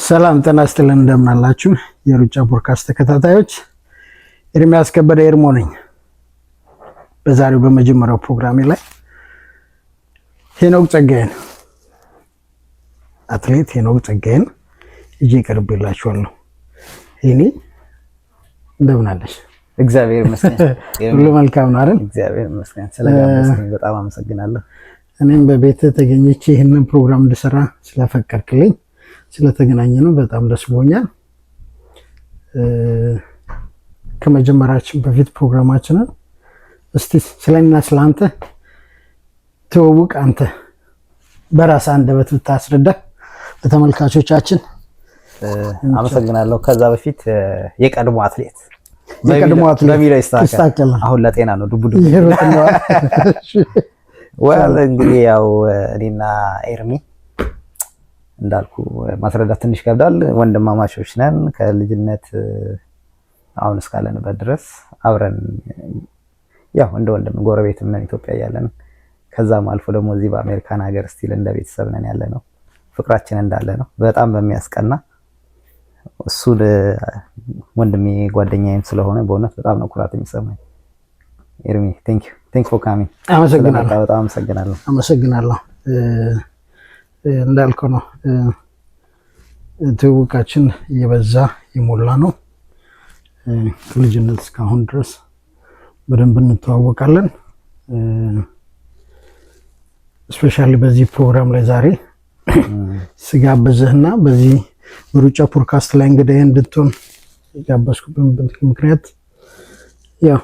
ሰላም ጤና ይስጥልን እንደምን አላችሁ የሩጫ ፖድካስት ተከታታዮች ኤርሚያስ ከበደ ኤርሞ ነኝ። በዛሬው በመጀመሪያው ፕሮግራሜ ላይ ሄኖክ ጸጋዬን አትሌት ሄኖክ ጸጋዬን ይዤ ቀርቤላችኋለሁ። ሄኒ እንደምን አለሽ? እግዚአብሔር ይመስገን ሁሉ መልካም ነው አይደል? እግዚአብሔር ይመስገን። ስለጋበዝከኝ በጣም አመሰግናለሁ። እኔም በቤት ተገኝቼ ይህንን ፕሮግራም እንድሰራ ስለፈቀድክልኝ ስለተገናኘነው በጣም ደስ ብሎኛል። ከመጀመራችን በፊት ፕሮግራማችንን እስቲ ስለኔና ስለአንተ ተወውቅ። አንተ በራስ አንደበት ብታስረዳ ለተመልካቾቻችን። አመሰግናለሁ። ከዛ በፊት የቀድሞ አትሌት በሚለው ይስተካከል። አሁን ለጤና ነው ዱብ ወል እንግዲህ ያው እኔና ኤርሚ እንዳልኩ ማስረዳት ትንሽ ይከብዳል። ወንድማማቾች ነን ከልጅነት አሁን እስካለንበት ድረስ አብረን ያው እንደ ወንድም ጎረቤትም ነን ኢትዮጵያ ያለን። ከዛም አልፎ ደግሞ እዚህ በአሜሪካን ሀገር ስቲል እንደ ቤተሰብ ነን ያለነው። ፍቅራችን እንዳለ ነው በጣም በሚያስቀና። እሱ ወንድሜ ጓደኛዬም ስለሆነ በእውነት በጣም ነው ኩራት የሚሰማኝ። ኤርሚ ቴንክ ዩ ፎር ካሚንግ። አመሰግናለሁ። በጣም አመሰግናለሁ። እንዳልከው ነው ትውውቃችን እየበዛ የሞላ ነው። ከልጅነት እስካሁን ድረስ በደንብ እንተዋወቃለን። ስፔሻሊ በዚህ ፕሮግራም ላይ ዛሬ ስጋብዝህና በዚህ በሩጫ ፖድካስት ላይ እንግዲህ እንድትሆን የጋበዝኩበት ምክንያት ያው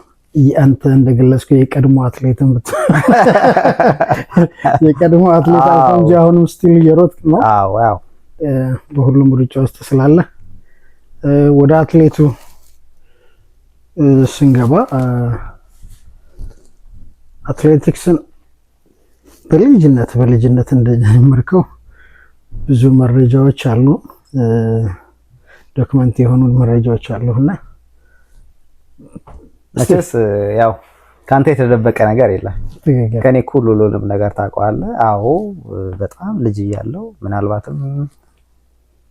አንተ እንደገለጽከው የቀድሞ አትሌትም የቀድሞ አትሌት እንጂ አሁንም ስቲል እየሮጥክ ነው። አዎ በሁሉም ሩጫ ውስጥ ስላለ ወደ አትሌቱ ስንገባ አትሌቲክስን በልጅነት እንደጀመርከው ብዙ መረጃዎች አሉ፣ ዶክመንት የሆኑ መረጃዎች አሉና መቼስ ያው ካንተ የተደበቀ ነገር የለም። ከኔ ሁሉንም ነገር ታውቀዋለህ። አዎ በጣም ልጅ እያለሁ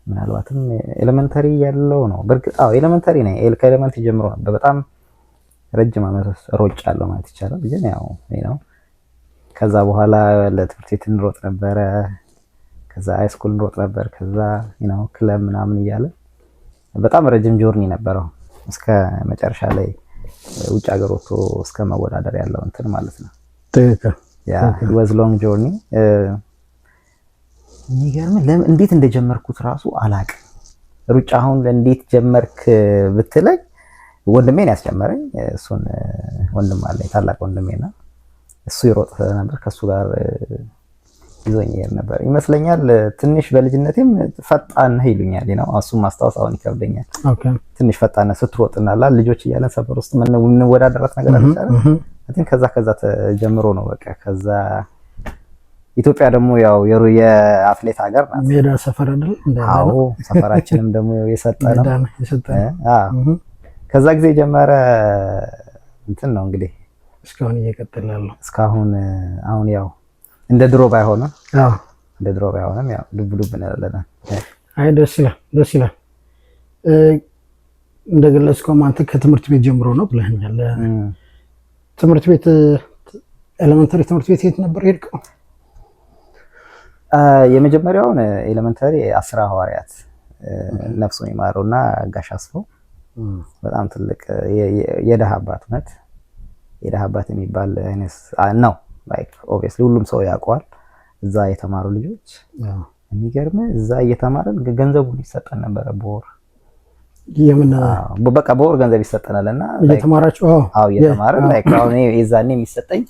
ምናልባትም ኤሌመንተሪ ያለው ነው። በርግጥ አዎ ኤሌመንተሪ ነኝ። ከኤሌመንተሪ ጀምሮ ነበር በጣም ረጅም ዓመት ሮጫለሁ ማለት ይቻላል። ግን ያው ነው ከዛ በኋላ ለትምህርት ቤት እንሮጥ ነበረ። ከዛ ሃይ ስኩል እንሮጥ ነበር። ከዛ ክለብ ምናምን እያለ በጣም ረጅም ጆርኒ ነበረው እስከ መጨረሻ ላይ ውጭ ሀገር ወጥቶ እስከ መወዳደር ያለው እንትን ማለት ነው። ትክክል። ያ it was long journey። ለምን እንዴት እንደጀመርኩት ራሱ አላቅም። ሩጫ አሁን እንዴት ጀመርክ ብትለኝ ወንድሜን ያስጀመረኝ እሱን ወንድም አለኝ ታላቅ ወንድሜና እሱ ይሮጥ ነበር። ከሱ ጋር ይዞኝ ነበር ይመስለኛል። ትንሽ በልጅነቴም ፈጣን ነህ ይሉኛል እሱን ማስታወስ አሁን ይከብደኛል። ትንሽ ፈጣን ስትሮጥና ልጆች እያለን ሰፈር ውስጥ ምን ወዳደራት ነገር አለች። ከዛ ተጀምሮ ነው በቃ። ከዛ ኢትዮጵያ ደግሞ ያው የአትሌት ሀገር ናት። ሜዳ ሰፈር አይደል? አዎ ሰፈራችንም ደግሞ የሰጠነው ከዛ ጊዜ ጀመረ እንትን ነው እንግዲህ እስካሁን እየቀጠለ ያለው እስካሁን። አሁን ያው እንደ ድሮ ባይሆንም ያው ዱብ እንላለን። አይ ደስ ይላል። እንደገለጽከው አንተ ከትምህርት ቤት ጀምሮ ነው ብለኸኛል። ትምህርት ቤት ኤሌመንተሪ ትምህርት ቤት የት ነበር ሄድከው? የመጀመሪያውን ኤሌመንተሪ 10 ሐዋርያት ነፍሱን ይማረውና ጋሽ አስፈው በጣም ትልቅ የደሃ አባት ናት። የደሃ አባት የሚባል አይነት ነው። ላይክ ኦብቪየስሊ ሁሉም ሰው ያውቀዋል። እዛ የተማሩ ልጆች የሚገርም እዛ እየተማረን ገንዘቡን ይሰጠን ነበር በወር በቃ በወር ገንዘብ ይሰጠናልና እየተማራችሁ? አዎ እየተማረን ላይክ አሁን የዛኔ የሚሰጠኝ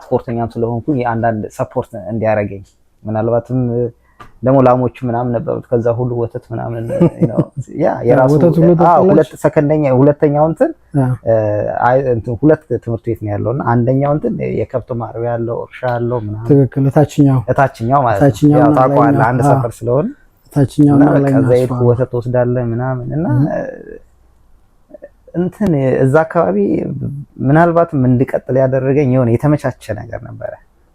ስፖርተኛም ስለሆንኩኝ አንዳንድ ሰፖርት እንዲያረገኝ ምናልባትም ደግሞ ላሞች ምናምን ነበሩት። ከዛ ሁሉ ወተት ምናምን የራሱ ሁለት ሰከንደኛ ሁለተኛው እንትን ሁለት ትምህርት ቤት ነው ያለውና አንደኛው እንትን የከብት ማርቢያ ያለው እርሻ ያለው ምናምን ትክክል። እታችኛው ማለት ነው ታውቀዋለህ፣ አንድ ሰፈር ስለሆነ እታችኛው ላይ ነው። ዘይት ወተት ወስዳለህ ምናምን እና እንትን እዛ አካባቢ ምናልባትም እንድቀጥል ያደረገኝ የሆነ የተመቻቸ ነገር ነበረ።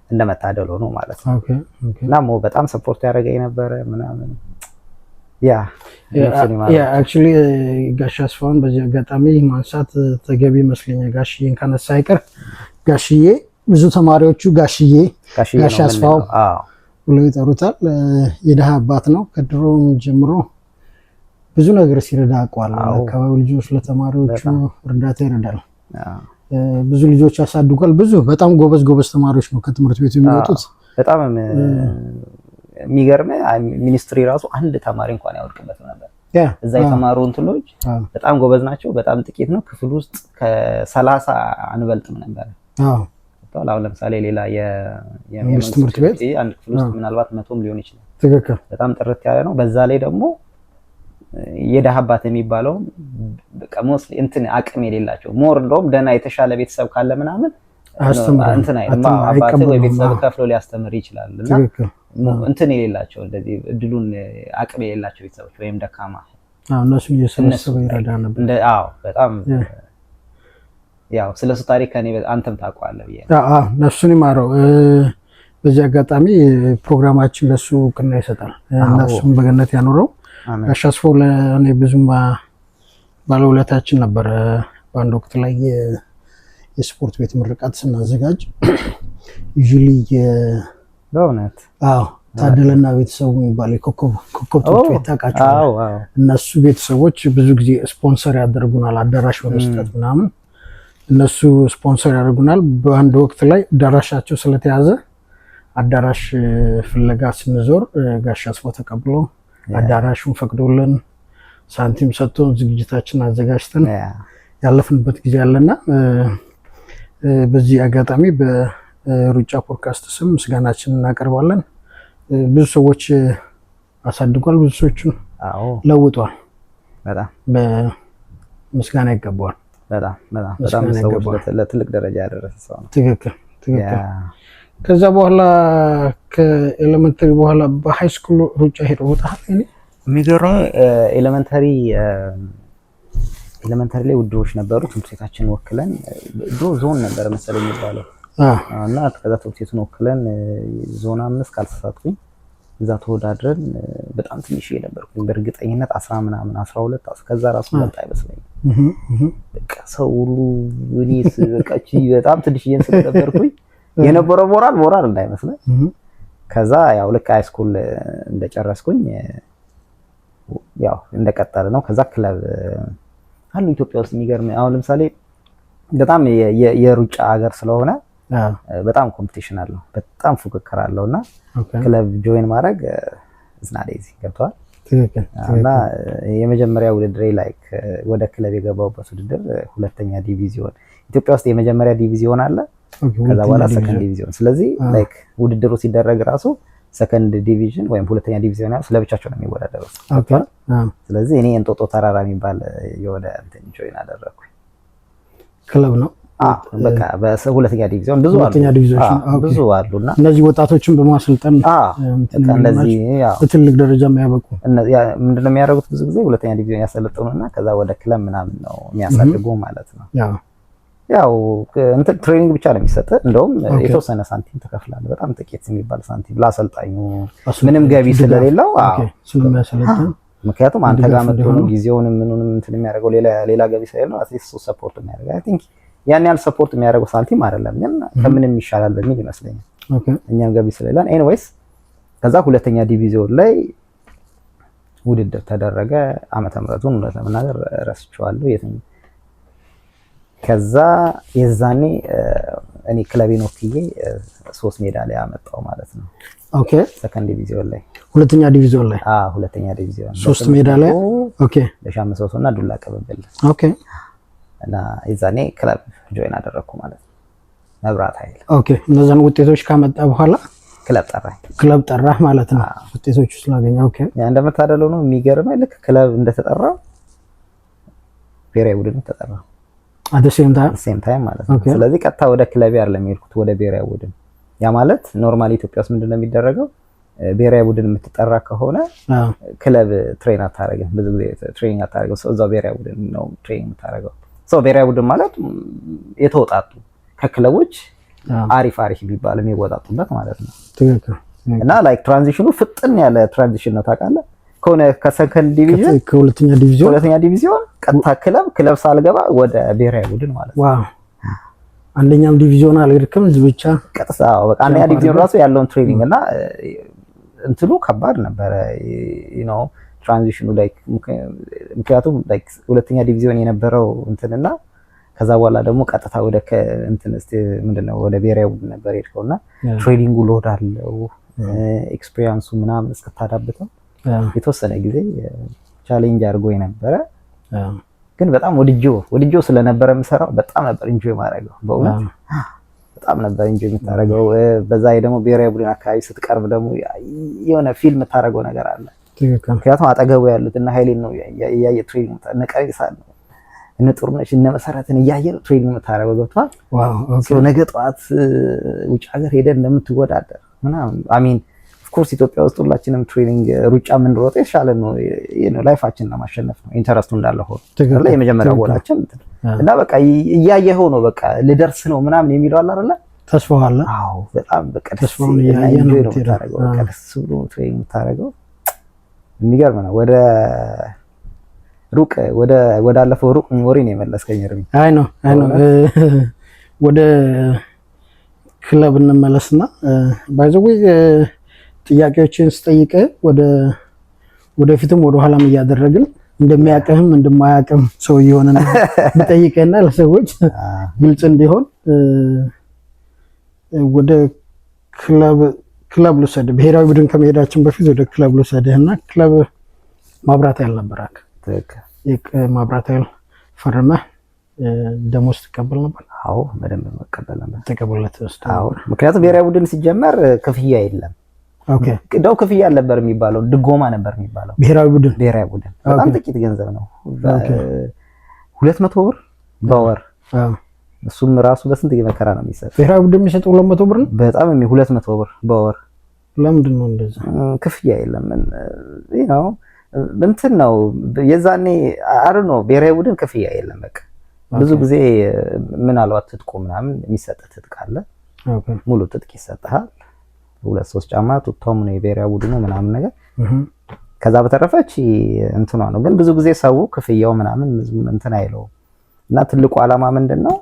እንደመታደል ሆኖ ማለት ነው። እና በጣም ሰፖርት ያደረገኝ ነበረ ምናምን አክቹሊ ጋሽ አስፋውን በዚህ አጋጣሚ ማንሳት ተገቢ ይመስለኛል። ጋሽዬን ካነሳ አይቀር ጋሽዬ ብዙ ተማሪዎቹ ጋሽ አስፋው ብለው ይጠሩታል። የድሃ አባት ነው። ከድሮም ጀምሮ ብዙ ነገር ሲረዳ አውቀዋል። አካባቢ ልጆች ለተማሪዎቹ እርዳታ ይረዳል። ብዙ ልጆች ያሳድጓል። ብዙ በጣም ጎበዝ ተማሪዎች ነው ከትምህርት ቤቱ የሚወጡት። በጣም የሚገርም ሚኒስትሪ ራሱ አንድ ተማሪ እንኳን ያወድቅበት ነበር። እዛ የተማሩ እንትሎች በጣም ጎበዝ ናቸው። በጣም ጥቂት ነው ክፍል ውስጥ ከ30 አንበልጥም ነበር። አሁን ለምሳሌ ሌላ የመንግስት ትምህርት ቤት አንድ ክፍል ውስጥ ምናልባት 100ም ሊሆን ይችላል። ትክክል። በጣም ጥርት ያለ ነው። በዛ ላይ ደግሞ የደሃ አባት የሚባለው በቃ ሞስሊ እንትን አቅም የሌላቸው ሞር እንደውም ደህና የተሻለ ቤተሰብ ካለ ምናምን እንትን አባት ወይ ቤተሰብ ከፍሎ ሊያስተምር ይችላል እና እንትን የሌላቸው እንደዚህ እድሉን አቅም የሌላቸው ቤተሰቦች ወይም ደካማ እነሱ እየሰበሰበ ይረዳ ነበር። በጣም ያው ስለሱ ታሪክ ከኔ አንተም ታውቀዋለህ ብዬ ነፍሱን ይማረው። በዚህ አጋጣሚ ፕሮግራማችን ለሱ እውቅና ይሰጣል። ነፍሱን በገነት ያኖረው። ጋሽ አስፋው ለእኔ ብዙም ባለውለታችን ነበረ። በአንድ ወቅት ላይ የስፖርት ቤት ምርቃት ስናዘጋጅ ዩዥሊ በእውነት ታደለና ቤተሰቡ የሚባል ኮከብ ትምህርት ቤት ታውቃቸዋለህ? እነሱ ቤተሰቦች ብዙ ጊዜ ስፖንሰር ያደርጉናል፣ አዳራሽ በመስጠት ምናምን እነሱ ስፖንሰር ያደርጉናል። በአንድ ወቅት ላይ አዳራሻቸው ስለተያዘ አዳራሽ ፍለጋ ስንዞር ጋሽ አስፋው ተቀብሎ አዳራሹን ፈቅዶልን ሳንቲም ሰጥቶን ዝግጅታችን አዘጋጅተን ያለፍንበት ጊዜ አለና በዚህ አጋጣሚ በሩጫ ፖድካስት ስም ምስጋናችንን እናቀርባለን። ብዙ ሰዎች አሳድጓል፣ ብዙ ሰዎችን ለውጧል። በጣም በምስጋና ይገባዋል። በጣም ሰዎች ለትልቅ ደረጃ ያደረሰ ሰው ነው። ትክክል። ከዛ በኋላ ከኤሌመንተሪ በኋላ በሃይ ስኩል ሩጫ ሄደው ወጣህ? የሚገርም ኤሌመንተሪ ላይ ውድድሮች ነበሩ። ትምህርት ቤታችንን ወክለን ድሮ ዞን ነበር መሰለኝ የሚባለው እና ከዛ ትምህርት ቤቱን ወክለን ዞን 5 ካልተሳሳትኩኝ እዛ ተወዳድረን በጣም ትንሽ ነበርኩኝ። በእርግጠኝነት 10 ምናምን 12 ከዛ ራሱ መጣ አይመስለኝም። በቃ ሰው ሁሉ እኔስ በቃ በጣም ትንሽ ስለነበርኩኝ የነበረው ሞራል እንዳይመስልህ። ከዛ ያው ልክ ሃይ ስኩል እንደጨረስኩኝ ያው እንደቀጠለ ነው። ከዛ ክለብ አሉ ኢትዮጵያ ውስጥ የሚገርም አሁን ለምሳሌ በጣም የሩጫ ሀገር ስለሆነ በጣም ኮምፒቲሽን አለው፣ በጣም ፉክክር አለውና ክለብ ጆይን ማድረግ ዝናዴዚ ገብቷል። እና የመጀመሪያ ውድድሬ ላይክ ወደ ክለብ የገባሁበት ውድድር ሁለተኛ ዲቪዚዮን ኢትዮጵያ ውስጥ የመጀመሪያ ዲቪዚዮን አለ፣ ከዛ በኋላ ሰከንድ ዲቪዚዮን። ስለዚህ ላይክ ውድድሩ ሲደረግ ራሱ ሰከንድ ዲቪዥን ወይም ሁለተኛ ዲቪዚዮን ያው ስለብቻቸው ነው የሚወዳደሩት። ስለዚህ እኔ እንጦጦ ተራራ የሚባል የወደ እንትን ጆይን አደረኩኝ። ክለብ ነው በቃ በሁለተኛ ዲቪዚዮን ብዙ አሉና እነዚህ ወጣቶችን በማሰልጠን እንደዚህ ያው በትልቅ ደረጃ የሚያበቁ ምንድነው የሚያደርጉት? ብዙ ጊዜ ሁለተኛ ዲቪዚዮን ያሰለጥኑና ከዛ ወደ ክለብ ምናምን ነው የሚያሳድጉ ማለት ነው። ያው እንትን ትሬኒንግ ብቻ ነው የሚሰጥ። እንደውም የተወሰነ ሳንቲም ትከፍላለህ፣ በጣም ጥቂት የሚባል ሳንቲም ለአሰልጣኙ ምንም ገቢ ስለሌለው ስለሚያሰለጥን። ምክንያቱም አንተ ጋር መጥቶ ነው ጊዜውን ምኑንም እንትን የሚያደርገው ሌላ ገቢ ስለሌለው አትሊስት ሰፖርት የሚያደርግ አይ ቲንክ ያን ያህል ሰፖርት የሚያደርገው ሳንቲም አይደለም፣ ግን ከምንም ይሻላል በሚል ይመስለኛል። እኛም ገቢ ስለሌለን ኤኒዌይስ ከዛ ሁለተኛ ዲቪዚዮን ላይ ውድድር ተደረገ። ዓመተ ምህረቱን ለመናገር ረስቼዋለሁ የትኛው። ከዛ የዛኔ እኔ ክለቤን ወክዬ 3 ሜዳሊያ አመጣው ማለት ነው። ኦኬ ሰከንድ ዲቪዚዮን ላይ ሁለተኛ ዲቪዚዮን ላይ ሁለተኛ ዲቪዚዮን 3 ሜዳሊያ። ኦኬ ለ500 እና ዱላ ቀበበል። ኦኬ እና የዛኔ ክለብ ጆይን አደረኩ ማለት ነው፣ መብራት ኃይል። ኦኬ እነዛን ውጤቶች ካመጣ በኋላ ክለብ ጠራህ ማለት ነው፣ ውጤቶቹ ስላገኘ። ኦኬ ያ እንደመታደለው ነው። የሚገርመው ልክ ክለብ እንደተጠራው ብሔራዊ ቡድን ተጠራ አት ሴም ታይም ማለት ነው። ስለዚህ ቀጥታ ወደ ክለብ አይደለም የሄድኩት፣ ወደ ብሔራዊ ቡድን። ያ ማለት ኖርማሊ ኢትዮጵያ ውስጥ ምንድነው የሚደረገው? ብሔራዊ ቡድን የምትጠራ ከሆነ ክለብ ትሬን አታረግም፣ ብዙ ጊዜ ትሬኒንግ አታረግም። እዛው ብሔራዊ ቡድን ነው ትሬኒንግ የምታረገው። ብሔራዊ ቡድን ማለት የተወጣጡ ከክለቦች አሪፍ የሚባል የሚወጣጡበት ማለት ነው። ትክክል። እና ላይክ ትራንዚሽኑ ፍጥን ያለ ትራንዚሽን ነው ታውቃለህ። ከሆነ ከሰከንድ ዲቪዥን ከሁለተኛ ዲቪዥን ቀጥታ ክለብ ሳልገባ ወደ ብሔራዊ ቡድን ማለት ነው። ዋው አንደኛም ዲቪዥን አልሄድክም ብቻ ቀጥታ በቃ አንደኛ ዲቪዥን ራሱ ያለውን ትሬኒንግ እና እንትኑ ከባድ ነበረ ትራንዚሽኑ ምክንያቱም ሁለተኛ ዲቪዥን የነበረው እንትንና ከዛ በኋላ ደግሞ ቀጥታ ወደ ምንድነው ወደ ብሔራዊ ቡድን ነበር የሄድከውና ትሬኒንጉ ሎድ አለው ኤክስፒሪየንሱ ምናምን እስከታዳብተው የተወሰነ ጊዜ ቻሌንጅ አድርጎ የነበረ ግን በጣም ወድጆ ስለነበረ የምሰራው በጣም ነበር ኢንጆይ ማድረገው በእውነት በጣም ነበር ኢንጆይ የምታደርገው። በዛ ደግሞ ብሔራዊ ቡድን አካባቢ ስትቀርብ ደግሞ የሆነ ፊልም የምታደርገው ነገር አለ። ምክንያቱም አጠገቡ ያሉት እና ኃይሌን ነው እያየ ትሬኒንግ ነቀሪሳ ነው እነ ጥሩነሽ እነ መሰረትን እያየ ትሬኒንግ የምታደርገው ገብቷል። ዋው ነገ ጠዋት ውጭ ሀገር ሄደን እንደምትወዳደር ምናምን አሚን ኦፍ ኮርስ ኢትዮጵያ ውስጥ ሁላችንም ትሬኒንግ ሩጫ የምንሮጠው የተሻለ ነው ላይፋችንን ለማሸነፍ ነው ኢንተረስቱ እንዳለ ሆኖ የመጀመሪያው ጎላችን እና በቃ እያየኸው ነው በቃ ልደርስ ነው ምናምን የሚለው አለ አይደል ተስፋው አለ። አዎ በጣም በቃ ተስፋውን እያየ ነው የምታደርገው በቃ ደስ ብሎ ትሬኒንግ የምታደርገው የሚገርም ነው። ወደ አለፈው ሩቅ ሚሞሪ ነው የመለስከኝ እርሚ። አይ ነው ወደ ክለብ እንመለስና ባይዘው ጥያቄዎችን ስጠይቀ ወደፊትም ወደ ኋላም እያደረግን እንደሚያቀህም እንደማያቀም ሰው እየሆነ ነው ብጠይቀና ለሰዎች ግልጽ እንዲሆን ወደ ክለብ ልውሰድ። ብሔራዊ ቡድን ከመሄዳችን በፊት ወደ ክለብ ልውሰድህና ክለብ ማብራት ያልነበራክ ማብራት ያል ፈርመህ ደሞዝ ትቀበል ነበር? አዎ በደንብ መቀበል ነበር። ተቀበለት ውስጥ አዎ ምክንያቱም ብሔራዊ ቡድን ሲጀመር ክፍያ የለም። ኦኬ ደው ክፍያ አልነበር የሚባለው ድጎማ ነበር የሚባለው። ብሔራዊ ቡድን በጣም ጥቂት ገንዘብ ነው 200 ብር በወር። እሱም ራሱ በስንት መከራ ነው የሚሰጥ። ብሔራዊ ቡድን የሚሰጠው 200 ብር ነው። በጣም 200 ብር በወር። ለምንድን ነው እንደዛ? ክፍያ የለም እንትን ነው የዛኔ አር ነው ብሔራዊ ቡድን ክፍያ የለም በቃ ብዙ ጊዜ ምናልባት ትጥቁ ምናምን የሚሰጥ ትጥቅ አለ። ሙሉ ትጥቅ ይሰጣል 2-3 ጫማ ቱታም ነው የብሔራዊ ቡድኑ ምናምን ነገር ከዛ በተረፈች እንትኗ ነው። ግን ብዙ ጊዜ ሰው ክፍያው ምናምን እንትን አይለው እና ትልቁ ዓላማ ምንድነው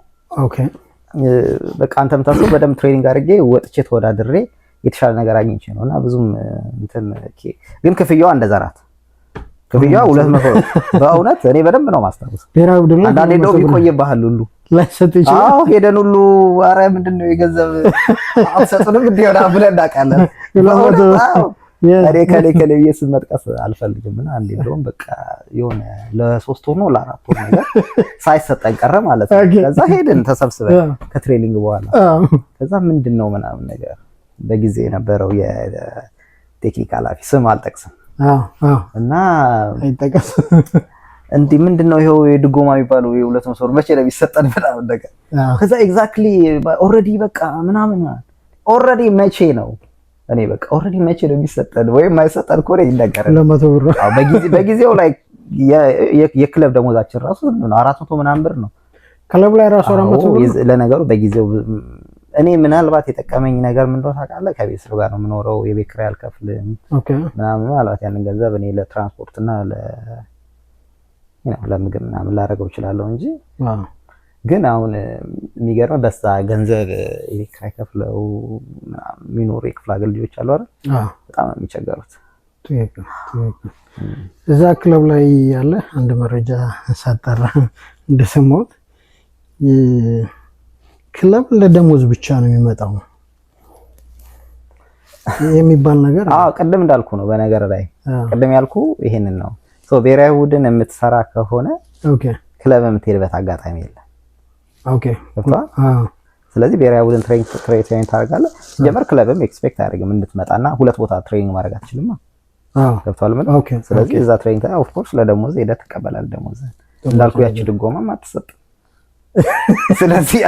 በቃ አንተም ታስቦ በደንብ ትሬኒንግ አድርጌ ወጥቼ ተወዳድሬ የተሻለ ነገር አግኝቼ ነውና ብዙም እንትን ግን ክፍያው እንደዛራት ክፍያው 200 በእውነት እኔ በደንብ ነው ማስተዋወስ። ብሔራዊ ቡድን ላይ አንዳንዴ እንደው ይቆይብሃል ሁሉ ለሰጥ ይችላል። አዎ ሄደን ሁሉ ኧረ ምንድነው የገንዘብ አትሰጡንም እንዴውና ብለን እንዳቃለን። ከሌ የስም መጥቀስ አልፈልግም እና አንዴ እንደውም በቃ የሆነ ለ3 ወር ነው ለ4 ወር ነገር ሳይሰጠን ቀረ ማለት ነው። ከዛ ሄደን ተሰብስበን ከትሬኒንግ በኋላ ከዛ ምንድነው ምናምን ነገር በጊዜ የነበረው የቴክኒክ ኃላፊ ስም አልጠቅስም እና አይጠቀስ እንዴ ምንድነው ይሄው የድጎማ የሚባለው የ200 ብር መቼ ነው የሚሰጠን ምናምን ነገር ከዛ ኤግዛክትሊ ኦሬዲ በቃ ምናምን ኦሬዲ መቼ ነው እኔ በቃ ኦሬዲ መቼ ነው የሚሰጠን ወይ የማይሰጠን ኮሬ ይነገራል። 200 ብር በጊዜው ላይ የክለብ ደሞዛችን ራሱ ነው 400 ምናምን ብር ነው ክለብ ላይ ራሱ 400 ብር ለነገሩ በጊዜው እኔ ምናልባት የጠቀመኝ ነገር ምን እንደሆነ ታውቃለህ? ከቤተሰብ ጋር ነው የምኖረው የቤት ኪራይ አልከፍልም ምናምን ምናልባት ያንን ገንዘብ እኔ ለትራንስፖርት እና ለምግብ ምናምን ላደርገው እችላለሁ እንጂ ግን አሁን የሚገርመው በዛ ገንዘብ የቤት ኪራይ ከፍለው የሚኖሩ የክፍለ ሀገር ልጆች አሉ አይደል? በጣም የሚቸገሩት። እዛ ክለብ ላይ ያለ አንድ መረጃ ሳጣራ እንደሰማሁት ክለብ ለደሞዝ ብቻ ነው የሚመጣው የሚባል ነገር ቅድም እንዳልኩ ነው። በነገር ላይ ቅድም ያልኩ ይሄንን ነው። ብሔራዊ ቡድን የምትሰራ ከሆነ ክለብ የምትሄድበት አጋጣሚ የለም። ስለዚህ ብሔራዊ ቡድን ትሬኒንግ ታደርጋለህ። ጀመር ክለብም ኤክስፔክት አያደርግም እንድትመጣና 2 ቦታ ትሬኒንግ ማድረግ አትችልም። ገብቷል ምን? ስለዚህ እዛ ትሬኒንግ ኦፍ ኮርስ ለደሞዝ ሄደህ ትቀበላለህ። ደሞዝ እንዳልኩ ያቺ ድጎማም አትሰጥም። ስለዚህ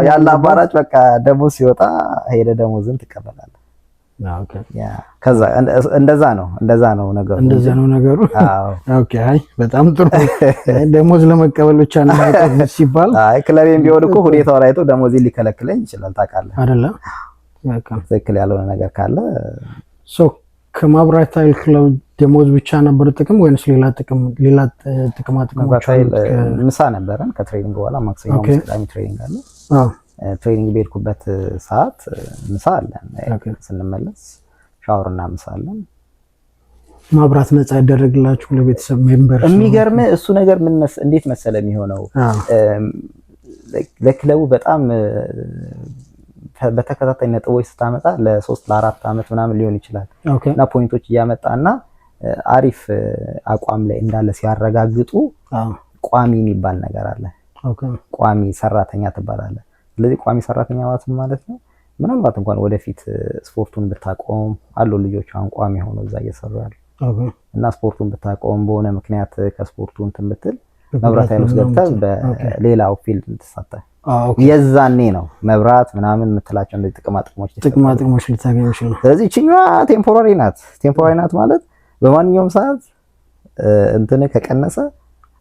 ያለ አማራጭ በቃ ደሞዝ ሲወጣ ሄደህ ደሞዝን ትቀበላለህ። ከዛ እንደዛ ነው ነገሩ። አይ በጣም ጥሩ። ደሞዝ ለመቀበል ብቻ ነው ሲባል ክለቤም ቢሆን እኮ ሁኔታው ላይ ደሞዝ ሊከለክለኝ ይችላል። ታውቃለህ አይደለ? ትክክል ያልሆነ ነገር ካለ ከመብራት ኃይል ክለብ ደሞዝ ብቻ ነበር ጥቅም ወይንስ ሌላ ጥቅማ ጥቅሞች? ምሳ ነበረን ከትሬኒንግ በኋላ ማክሰኞ ቅዳሜ ትሬኒንግ አለ። ትሬኒንግ በሄድኩበት ሰዓት ምሳ አለን። ስንመለስ ሻወርና ምሳ አለን። መብራት ነፃ ያደረግላችሁ ለቤተሰብ ሜምበር? የሚገርም እሱ ነገር እንዴት መሰለ የሚሆነው ለክለቡ በጣም በተከታታይ ነጥቦች ስታመጣ ለ3 ለ4 አመት ምናምን ሊሆን ይችላል እና ፖይንቶች እያመጣና አሪፍ አቋም ላይ እንዳለ ሲያረጋግጡ ቋሚ የሚባል ነገር አለ። ቋሚ ሰራተኛ ትባላለህ። ስለዚህ ቋሚ ሰራተኛ ማለት ነው ምናልባት እንኳን ወደፊት ስፖርቱን ብታቆም አሉ ልጆች አሁን ቋሚ ሆኖ እዛ እየሰሩ ያሉ እና ስፖርቱን ብታቆም በሆነ ምክንያት ከስፖርቱ እንትን ብትል መብራት ኃይል ውስጥ ገብተህ በሌላው ፊልድ እንድትሳተፍ የዛኔ ነው መብራት ምናምን የምትላቸው እንደዚህ ጥቅማ ጥቅሞች ልታገኝ ይችላል። ስለዚህ እቺኛዋ ቴምፖራሪ ናት ማለት በማንኛውም ሰዓት እንትን ከቀነሰ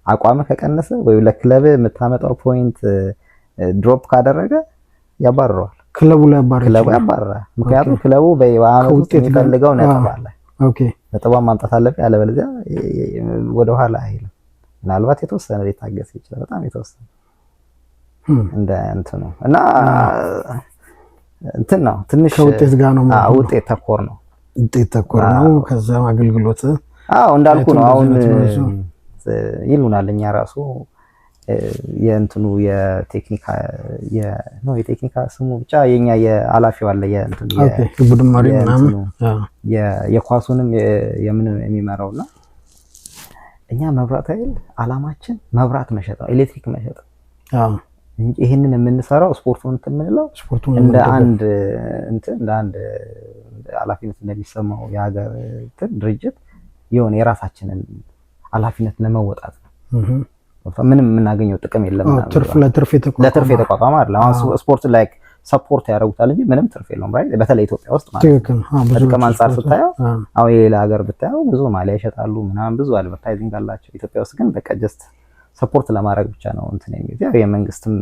አቋም ከቀነሰ ወይ ለክለብ የምታመጣው ፖይንት ድሮፕ ካደረገ ያባርረዋል። ክለቡ ላይ ያባርራል። ምክንያቱም ክለቡ በአመት ውስጥ የሚፈልገው ነጥብ አለ። ነጥቧን ማምጣት አለበት፣ ያለበለዚያ ወደ ኋላ አይልም። ምናልባት የተወሰነ ሊታገስ ይችላል፣ በጣም የተወሰነ እንደ እንትኑ እና እንትን ነው ትንሽ ከውጤት ጋር ነው ማለት ውጤት ተኮር ነው። ከዛ አገልግሎት እንዳልኩ ነው። አሁን ይሉናል እኛ ራሱ የእንትኑ የቴክኒካ ስሙ ብቻ የኛ የኃላፊው አለ የእንትኑ የቡድን መሪ ምናምን የኳሱንም የምን የሚመራውና እኛ መብራት ኃይል አላማችን መብራት መሸጥ ነው፣ ኤሌክትሪክ መሸጥ ነው። ይሄንን የምንሰራው ስፖርቱን የምንለው እንደ አንድ ኃላፊነት እንደሚሰማው የሀገር ድርጅት የሆነ የራሳችንን ኃላፊነት ለመወጣት ነው። ምንም የምናገኘው ጥቅም የለም። ለትርፍ የተቋቋመ አይደለም። አሁን ስፖርት ላይ ሰፖርት ያደርጉታል እንጂ ምንም ትርፍ የለውም። ራይት በተለይ ኢትዮጵያ ውስጥ ማለት ነው። ጥቅም አንፃር ስታየው አሁን የሌላ ሀገር ብታየው ብዙ ማሊያ ይሸጣሉ ምናምን ብዙ አድቨርታይዚንግ አላቸው። ኢትዮጵያ ውስጥ ግን በቃ ጀስት ሰፖርት ለማድረግ ብቻ ነው እንትን የሚሉት። ያው የመንግስትም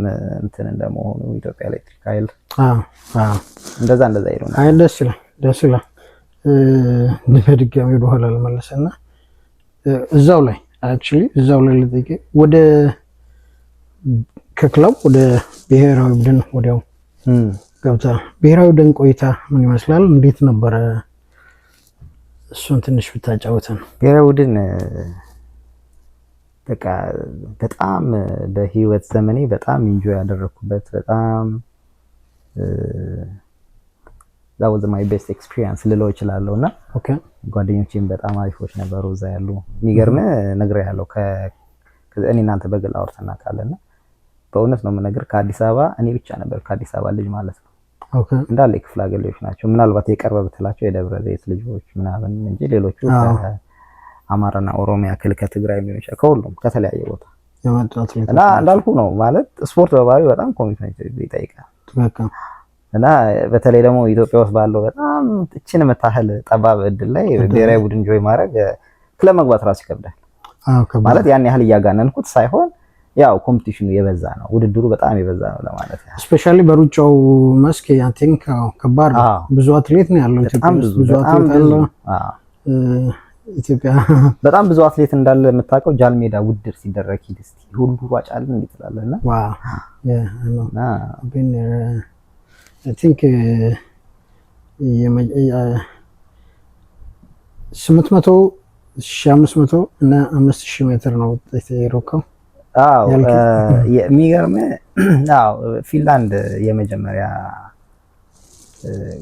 እንትን እንደመሆኑ ኢትዮጵያ ኤሌክትሪክ ኃይል እንደዛ ይሉና ደስ ይላል። በድጋሚ በኋላ ልመለስና እዛው ላይ ልጠይቅ ወደ ከክለብ ወደ ብሔራዊ ቡድን ወዲያው ገብታ ብሔራዊ ቡድን ቆይታ ምን ይመስላል? እንዴት ነበረ? እሱን ትንሽ ብታጫውተን። ብሔራዊ ቡድን በቃ በጣም በህይወት ዘመኔ በጣም ኢንጆይ ያደረኩበት በጣም that was my best experience ልለው እችላለሁ እና ጓደኞቼም በጣም አሪፎች ነበሩ እዛ ያሉ። የሚገርም ነግሬሃለሁ እኔ እናንተ በግል አውርተን እናውቃለንና በእውነት ነው የምነግርህ ከአዲስ አበባ እኔ ብቻ ነበር ከአዲስ አበባ ልጅ ማለት ነው። እንዳለ የክፍለ ሀገር ልጆች ናቸው። ምናልባት የቀረበ ብትላቸው የደብረ ዘይት ልጆች ምናምን እንጂ ሌሎቹ ከአማራና ኦሮሚያ ክልል ከትግራይ ሊሆን ይችላል ከሁሉም ከተለያየ ቦታ እና እንዳልኩ ነው ማለት ስፖርት በባህሪው በጣም ኮሚትመንት ይጠይቃል። እና በተለይ ደግሞ ኢትዮጵያ ውስጥ ባለው በጣም እችን መታህል ጠባብ እድል ላይ ብሔራዊ ቡድን ጆይ ማድረግ ክለብ መግባት ራሱ ይከብዳል። ማለት ያን ያህል እያጋነንኩት ሳይሆን ያው ኮምፒቲሽኑ የበዛ ነው፣ ውድድሩ በጣም የበዛ ነው ለማለት ነው። ስፔሻሊ በሩጫው መስክ አይ ቲንክ ከባድ ነው። ብዙ አትሌት ነው ያለው ኢትዮጵያ ውስጥ ብዙ አትሌት አለ። ኢትዮጵያ በጣም ብዙ አትሌት እንዳለ የምታውቀው ጃልሜዳ ውድድር ሲደረግ ሂድ እስቲ ሁሉ ሯጭ አለ እንዴ ትላለና ዋው I think 800 1500 እና 5000 ሜትር ነው የሮከው። የሚገርም ፊንላንድ የመጀመሪያ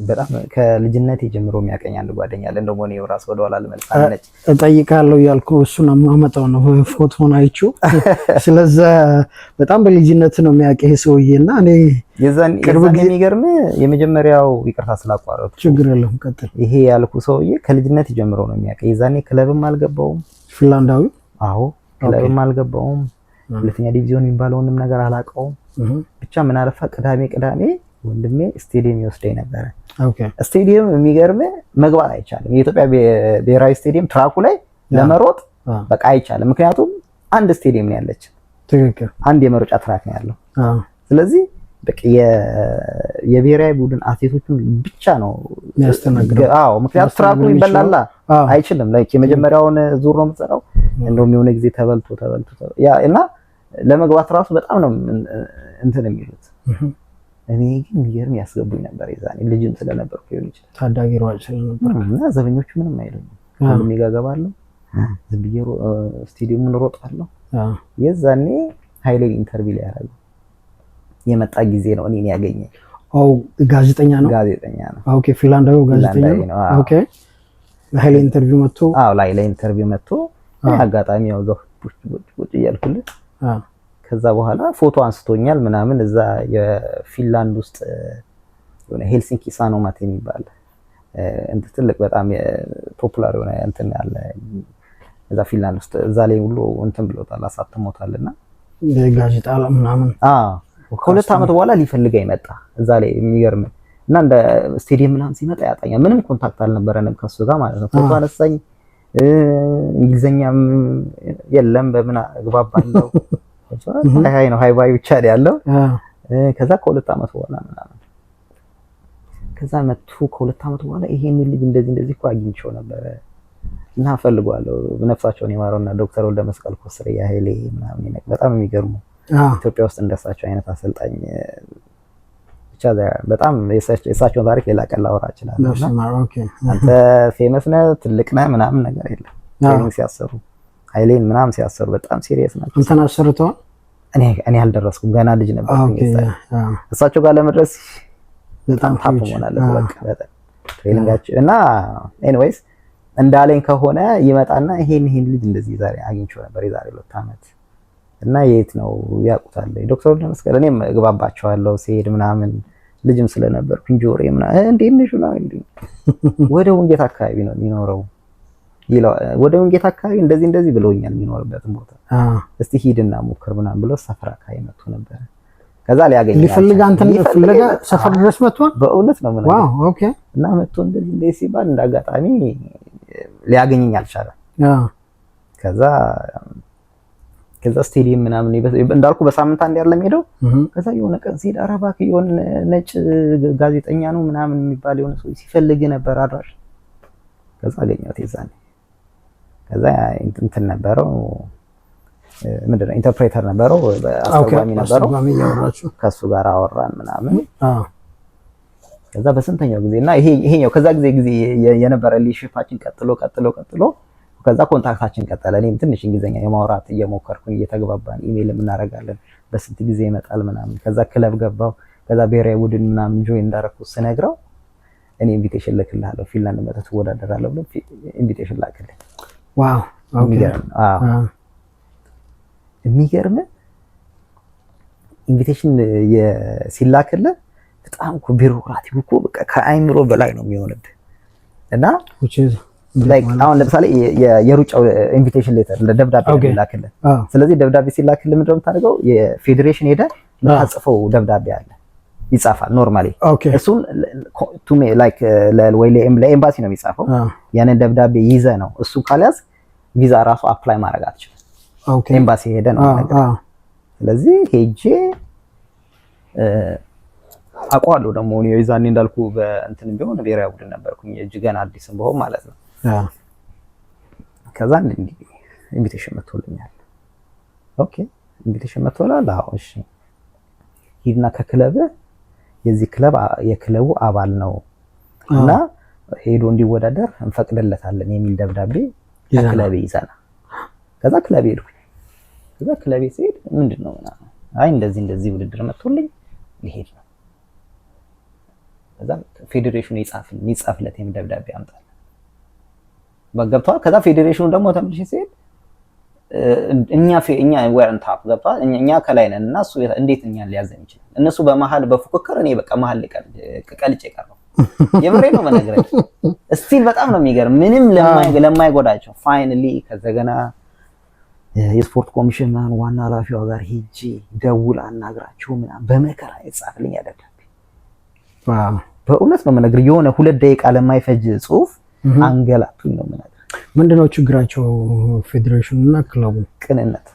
በጣም ከልጅነቴ ጀምሮ የሚያቀኝ አንድ ጓደኛ አለ። እንደሞ ነው ራስ ወደ ኋላ ልመልሳለች እጠይቃለሁ ያልኩ እሱን አማመጣው ነው ፎቶውን አይቼው። ስለዚህ በጣም በልጅነት ነው የሚያቀኝ ሰውዬና እኔ የዛን የሚገርም የመጀመሪያው ይቅርታ ስላቋረጥኩ ችግር የለም ቀጥል። ይሄ ያልኩ ሰውዬ ከልጅነት ጀምሮ ነው የሚያቀኝ። የዛኔ ክለብም አልገባውም ፊንላንዳዊ። ክለብም አልገባውም። ሁለተኛ ዲቪዥን የሚባለውንም ነገር አላውቀውም። ብቻ ምን አለፋ ቅዳሜ ወንድሜ ስቴዲየም ይወስደኝ ነበር። ስቴዲየም የሚገርም መግባት አይቻልም። የኢትዮጵያ ብሔራዊ ስቴዲየም ትራኩ ላይ ለመሮጥ በቃ አይቻልም። ምክንያቱም አንድ ስቴዲየም ነው ያለች፣ ትክክል፣ አንድ የመሮጫ ትራክ ነው ያለው። ስለዚህ በቃ የብሔራዊ ቡድን አትሌቶቹን ብቻ ነው የሚያስተናግደው። አዎ ምክንያቱም ትራኩ ይበላላ አይችልም። ላይክ የመጀመሪያውን ዙር ነው የምትሰራው። እንደውም የሆነ ጊዜ ተበልቶ ያ እና ለመግባት ራሱ በጣም ነው እንትን የሚሉት። እኔ ግን የሚገርም ያስገቡኝ ነበር የዛኔ ልጅም ስለነበርኩ ይሆን ይችላል ታዳጊ ሯጭ ስለነበር እና ዘበኞቹ ምንም አይሉኝም። ሁሉም ይጋገባለሁ ዝም ብዬ ስቴዲየሙን ሮጣለሁ። የዛኔ ኃይሌ ኢንተርቪው ላይ ያደረገው የመጣ ጊዜ ነው እኔን ያገኘኝ። ጋዜጠኛ ነው ኦኬ ፊንላንዳዊ ጋዜጠኛ ነው ኦኬ። ለኃይሌ ኢንተርቪው መጥቶ ላይ ኢንተርቪው መጥቶ አጋጣሚ ያው ቁጭ እያልኩልህ ከዛ በኋላ ፎቶ አንስቶኛል ምናምን። እዛ የፊንላንድ ውስጥ የሆነ ሄልሲንኪ ሳኖማት የሚባል ትልቅ በጣም ፖፑላር የሆነ እንትን ያለ እዛ ፊንላንድ ውስጥ እዛ ላይ ሁሉ እንትን ብሎታል አሳትሞታልና ጋዜጣ ምናምን ከሁለት ዓመት በኋላ ሊፈልገኝ መጣ እዛ ላይ የሚገርም እና እንደ ስቴዲየም ምናምን ሲመጣ ያጣኛል። ምንም ኮንታክት አልነበረንም ከሱ ጋር ማለት ነው። ፎቶ አነሳኝ። እንግሊዘኛም የለም በምን አግባባለሁ ሃይ ነው ሃይ ባይ ብቻ ያለው። ከዛ ከሁለት ዓመት በኋላ ምናምን ከዛ መጥቶ ከሁለት ዓመት በኋላ ይሄን ልጅ እንደዚህ እኮ አግኝቼው ነበር እና ፈልጓለሁ በነፍሳቸውን የማረውና ዶክተር ወልደ መስቀል ኮስሬ ያሄሌ ምናምን በጣም የሚገርሙ ኢትዮጵያ ውስጥ እንደሳቸው አይነት አሰልጣኝ ብቻ በጣም የሳቸውን ታሪክ ሌላ ቀን ላወራ እችላለሁ። አንተ ፌመስ ነህ ትልቅ ነህ ምናምን ነገር የለም። ትሬኒንግ ሲያሰሩ ኃይሌን ምናምን ሲያሰሩ በጣም ሲሪየስ ናቸው። እንትን አሰርተው እኔ አልደረስኩም ገና ልጅ ነበር። እሳቸው ጋር ለመድረስ በጣም ታፕ ሆናለ በቃ ትሬኒንጋቸው እና ኤኒዌይስ እንዳለኝ ከሆነ ይመጣና ይሄን ልጅ እንደዚህ ዛሬ አግኝቼው ነበር የዛሬ 2 ዓመት እና የት ነው ያውቁታል ዶክተር ወልደ መስቀል። እኔም እግባባቸዋለሁ ሲሄድ ምናምን ልጅም ስለነበርኩ እንጆሬ ምናምን እንዴት ነሽ ነው እንዴ ወደ ወንጌት አካባቢ ነው የሚኖረው ይላል። ወደ ወንጌት አካባቢ እንደዚህ ብለውኛል የሚኖርበት ቦታ እስቲ ሂድና ሞክር ምናምን ብሎ ሰፈር አካባቢ መጥቶ ነበር። ከዛ ሊያገኝ ሊፈልግ አንተን ሊፈልግ ሰፈር ድረስ መጥቷል። በእውነት ነው ማለት ዋው ኦኬ። እና መጥቶ እንደዚህ ሲባል እንዳጋጣሚ ሊያገኘኝ አልቻለም። ከዛ ስቴዲየም ምናምን እንዳልኩ በሳምንት አንድ ያለ ሄደው ከዛ የሆነ ቀን ሲሄድ ኧረ እባክህ የሆነ ነጭ ጋዜጠኛ ነው ምናምን የሚባል የሆነ ሰው ሲፈልግ ነበር አድራሽ። ከዛ አገኘሁት የዛኔ። ከዛ እንትን ነበረው ምንድነው ኢንተርፕሬተር ነበረው አስተርጓሚ ነበረው። ከሱ ጋር አወራን ምናምን። ከዛ በስንተኛው ጊዜና ይሄኛው ከዛ ጊዜ የነበረ ሊሽፋችን ቀጥሎ ከዛ ኮንታክታችን ቀጠለ። እኔም ትንሽ እንግሊዘኛ የማውራት እየሞከርኩኝ እየተግባባን ኢሜል እናደርጋለን። በስንት ጊዜ ይመጣል ምናምን። ከዛ ክለብ ገባው። ከዛ ብሔራዊ ቡድን ምናምን ጆይን እንዳደረኩ ስነግረው እኔ ኢንቪቴሽን ልክልሃለሁ ፊንላንድ መጥተህ ትወዳደራለህ ብሎ ኢንቪቴሽን ላከልኝ። ዋው ኦኬ። የሚገርም ኢንቪቴሽን ሲላክልህ በጣም እኮ ቢሮክራቲክ እኮ በቃ ከአይምሮ በላይ ነው የሚሆንብህ እና ላይክ አሁን ለምሳሌ የሩጫው ኢንቪቴሽን ሌተር ለደብዳቤ ሲላክልህ ስለዚህ ደብዳቤ ሲላክልህ ምንድነው የምታደርገው የፌዴሬሽን ሄደህ የምታጽፈው ደብዳቤ አለ ይጻፋል ኖርማሊ እሱን ቱ ሜ ላይክ ወይ ለኤምባሲ ነው የሚጻፈው ያንን ደብዳቤ ይዘህ ነው እሱ ካልያዝ ቪዛ ራሱ አፕላይ ማድረግ አትችልም ኤምባሲ ሄደህ ነው ነገር ስለዚህ ሄጄ አቋለው ደግሞ ነው የዛኔ እንዳልኩ በእንትን ቢሆን ብሔራዊ ቡድን ነበርኩኝ እጅገና አዲስም በሆነ ማለት ነው ከዛ እንዴ ኢንቪቴሽን መጥቶልኛል ኦኬ ኢንቪቴሽን መጥቶላል አዎ እሺ ሂድና ከክለብ የዚህ ክለብ የክለቡ አባል ነው እና ሄዶ እንዲወዳደር እንፈቅድለታለን የሚል ደብዳቤ ከክለብ ይዘና ከዛ ክለብ ሄድኩኝ ከዛ ክለብ ሲሄድ ምንድነው አይ እንደዚህ ውድድር መጥቶልኝ ሊሄድ ነው ከዛ ፌዴሬሽኑ ይጻፍለት የሚል ደብዳቤ አምጣለ በገብቷል ከዛ ፌዴሬሽኑ ደግሞ ተመልሼ ሲሄድ እኛ ወርን ታፕ ገብቷል እኛ ከላይ ነን እና እሱ እንዴት እኛን ሊያዘን ይችላል እነሱ በመሃል በፉክክር እኔ በቃ መሃል ቀልጬ ቀረው የምሬ ነው መነገረኝ እስቲል በጣም ነው የሚገርም ምንም ለማይጎዳቸው ፋይናሊ ከዘገና የስፖርት ኮሚሽን ዋና ኃላፊው ጋር ሄጄ ደውል አናግራቸው ምናምን በመከራ ይጻፍልኝ ያደርጋል በእውነት ነው መነገር የሆነ 2 ደቂቃ ለማይፈጅ ጽሁፍ አንገላቱኝ ነው መነገር ምንድነው ችግራቸው ፌዴሬሽኑ እና ክለቡ ቅንነት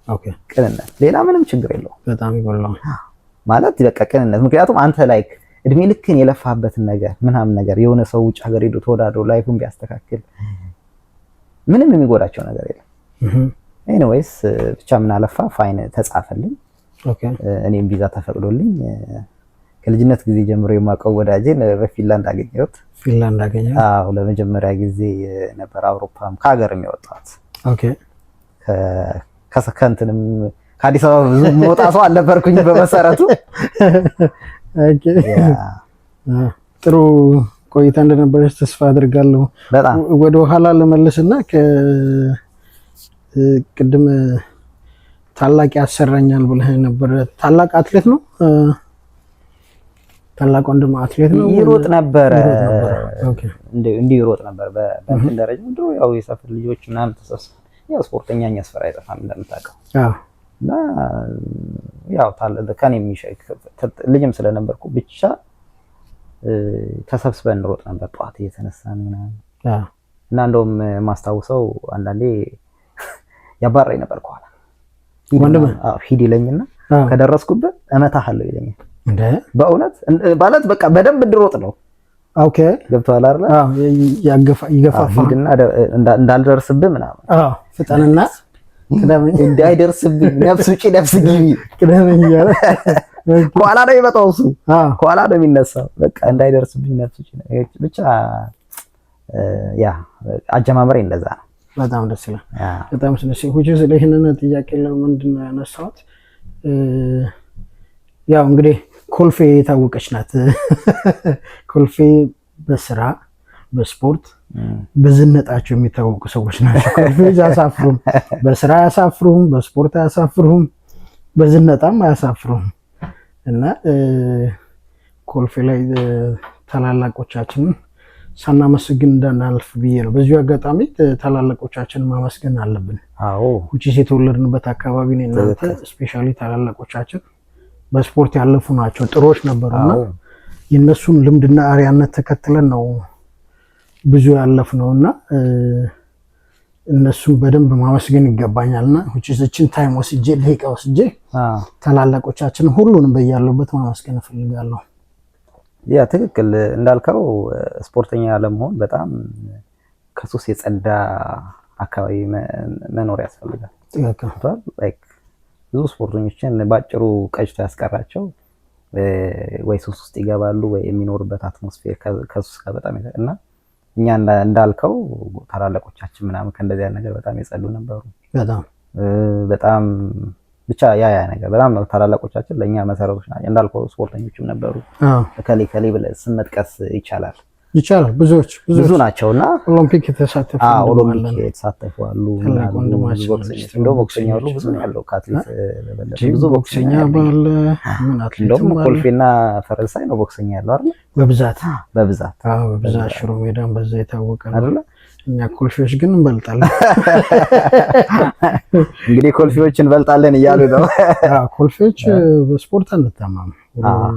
ኦኬ ቅንነት ሌላ ምንም ችግር የለውም በጣም ይጎላል ማለት በቃ ቅንነት። ምክንያቱም አንተ ላይክ እድሜ ልክን የለፋበትን ነገር ምናምን ነገር የሆነ ሰው ውጭ ሀገር ሄዶ ተወዳድሮ ላይፉን ቢያስተካክል ምንም የሚጎዳቸው ነገር የለም። ኤኒዌይስ ብቻ ምን አለፋ ፋይን ተጻፈልኝ። እኔም ቪዛ ተፈቅዶልኝ ከልጅነት ጊዜ ጀምሮ የማውቀው ወዳጄን በፊንላንድ አገኘሁት። አዎ ለመጀመሪያ ጊዜ ነበር አውሮፓም ከሀገርም የወጣሁት። ከሰከንትንም ከአዲስ አበባ ብዙ መውጣቱ አልነበርኩኝ በመሰረቱ። ጥሩ ቆይታ እንደነበረች ተስፋ አድርጋለሁ። በጣም ወደ ኋላ ለመለስና ቅድም ታላቅ ያሰራኛል ብለህ ነበር። ታላቅ አትሌት ነው? ታላቅ ወንድም አትሌት ነው? ይሮጥ ነበር። እንዲህ ይሮጥ ነበር በእንትን ደረጃ። ድሮ ያው የሰፈር ልጆች ምናምን ተሰብስበው ያው ስፖርተኛ ያስፈራ አይጠፋም እንደምታውቀው። እና ያው ከኔ ልጅም ስለነበርኩ ብቻ ተሰብስበን እንሮጥ ነበር ጠዋት እየተነሳን ምናምን። እና እንደውም ማስታውሰው አንዳንዴ ያባራኝ ነበር ከኋላ ወንድም ሂድ ይለኝና ከደረስኩበት እመታሃለሁ ይለኛል። በእውነት ማለት በቃ በደንብ እንድሮጥ ነው። ኦኬ ገብቶሃል አይደል? ይገፋፋ ሂድና እንዳልደርስብህ ምናምን ፍጠንና ቅደመኝ እንዳይደርስብኝ ነፍስ ውጪ ነፍስ ግቢ ቅደመኝ እያለ ከኋላ ነው የሚመጣው እሱ ከኋላ ነው የሚነሳው። በቃ እንዳይደርስብኝ ነፍስ ውጪ ብቻ ያ አጀማመሬ እንደዛ ነው። በጣም ደስ ይላል። በጣም ስለዚህ ሁሉ ስለይህንን ጥያቄ ለምንድን ነው ያነሳሁት? ያው እንግዲህ ኮልፌ የታወቀች ናት። ኮልፌ በስራ በስፖርት በዝነጣቸው የሚታወቁ ሰዎች ናቸው። ኮልፌ አያሳፍሩም። በስራ አያሳፍሩም፣ በስፖርት አያሳፍሩም፣ በዝነጣም አያሳፍሩም። እና ኮልፌ ላይ ታላላቆቻችንን ሳናመሰግን እንዳናልፍ ብዬ ነው። በዚሁ አጋጣሚ ታላላቆቻችንን ማመስገን አለብን። አዎ ውጪስ የተወለድንበት አካባቢ ነው። እናንተ ስፔሻሊ ታላላቆቻችን በስፖርት ያለፉ ናቸው፣ ጥሮች ነበሩና የነሱን ልምድና አሪያነት ተከትለን ነው ብዙ ያለፍነውና እነሱን በደንብ ማመስገን ይገባኛልና እቺን ታይም ወስጄ ደቂቃ ወስጄ ታላላቆቻችን ሁሉንም በያሉበት ማመስገን እፈልጋለሁ። ያ ትክክል እንዳልከው ስፖርተኛ ለመሆን በጣም ከሱስ የጸዳ አካባቢ መኖር ያስፈልጋል። ትክክል። ላይክ ብዙ ስፖርተኞችን ባጭሩ ቀጭቶ ያስቀራቸው ወይ ሱስ ውስጥ ይገባሉ ወይ የሚኖርበት አትሞስፌር ከሱስ ጋር በጣም እና እኛ እንዳልከው ታላላቆቻችን ምናምን ከእንደዚህ አይነት ነገር በጣም የጸዱ ነበሩ። በጣም ብቻ ያ ነገር በጣም ታላላቆቻችን ለኛ መሰረቶች ናቸው። እንዳልከው ስፖርተኞችም ነበሩ። ከሌ ብለህ ስም መጥቀስ ይቻላል። ብዙ ናቸውና ኦሎምፒክ የተሳተፉ አሉ። እንደው ቦክሰኛ ሁሉ ብዙ ነው ያለው። ከአትሌት ብዙ ቦክሰኛ ባለ ምን አትሌት እንደውም ኮልፌና ፈረንሳይ ነው ቦክሰኛ ያለው አይደል? በብዛት ሽሮ ሜዳም በዛ የታወቀ ነው አይደል? እኛ ኮልፌዎች ግን እንበልጣለን። እንግዲህ ኮልፌዎች እንበልጣለን እያሉ ነው። ኮልፌዎች በስፖርት አንታማም፣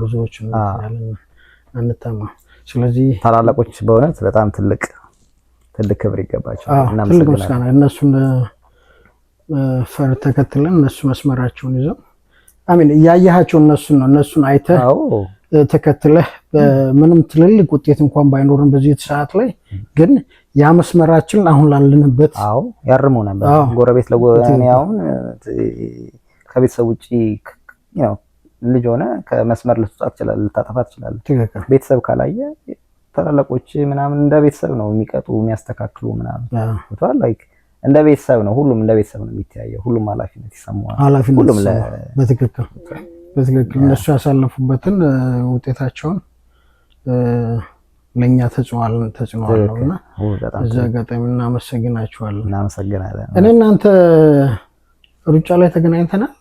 ብዙዎች አንታማም። ስለዚህ ታላላቆች በእውነት በጣም ትልቅ ክብር ይገባቸዋል። እና ትልቅ ምስጋና እነሱን ፈር ተከትለን እነሱ መስመራቸውን ይዘው አሜን እያያቸው እነሱን አይተህ ተከትለህ ምንም ትልልቅ ውጤት እንኳን ባይኖርም በዚህ ሰዓት ላይ ግን ያ መስመራችን አሁን ላልንበት ያርሙ ነበር። ጎረቤት ለጎረቤት አሁን ከቤተሰብ ውጪ ነው ልጅ ሆነ ከመስመር ልታጠፋ ትችላለህ። ቤተሰብ ካላየ ታላላቆች ምናምን እንደ ቤተሰብ ነው የሚቀጡ የሚያስተካክሉ ምናምን ወጣል ላይክ እንደ ቤተሰብ ነው። ሁሉም እንደ ቤተሰብ ነው የሚታየው። ሁሉም ኃላፊነት ይሰማዋል። ሁሉም በትክክል እነሱ ያሳለፉበትን ውጤታቸውን ለኛ ተጽዕኖ አለውና እዛ አጋጣሚ እናመሰግናለን። እኔ እናንተ ሩጫ ላይ ተገናኝተናል።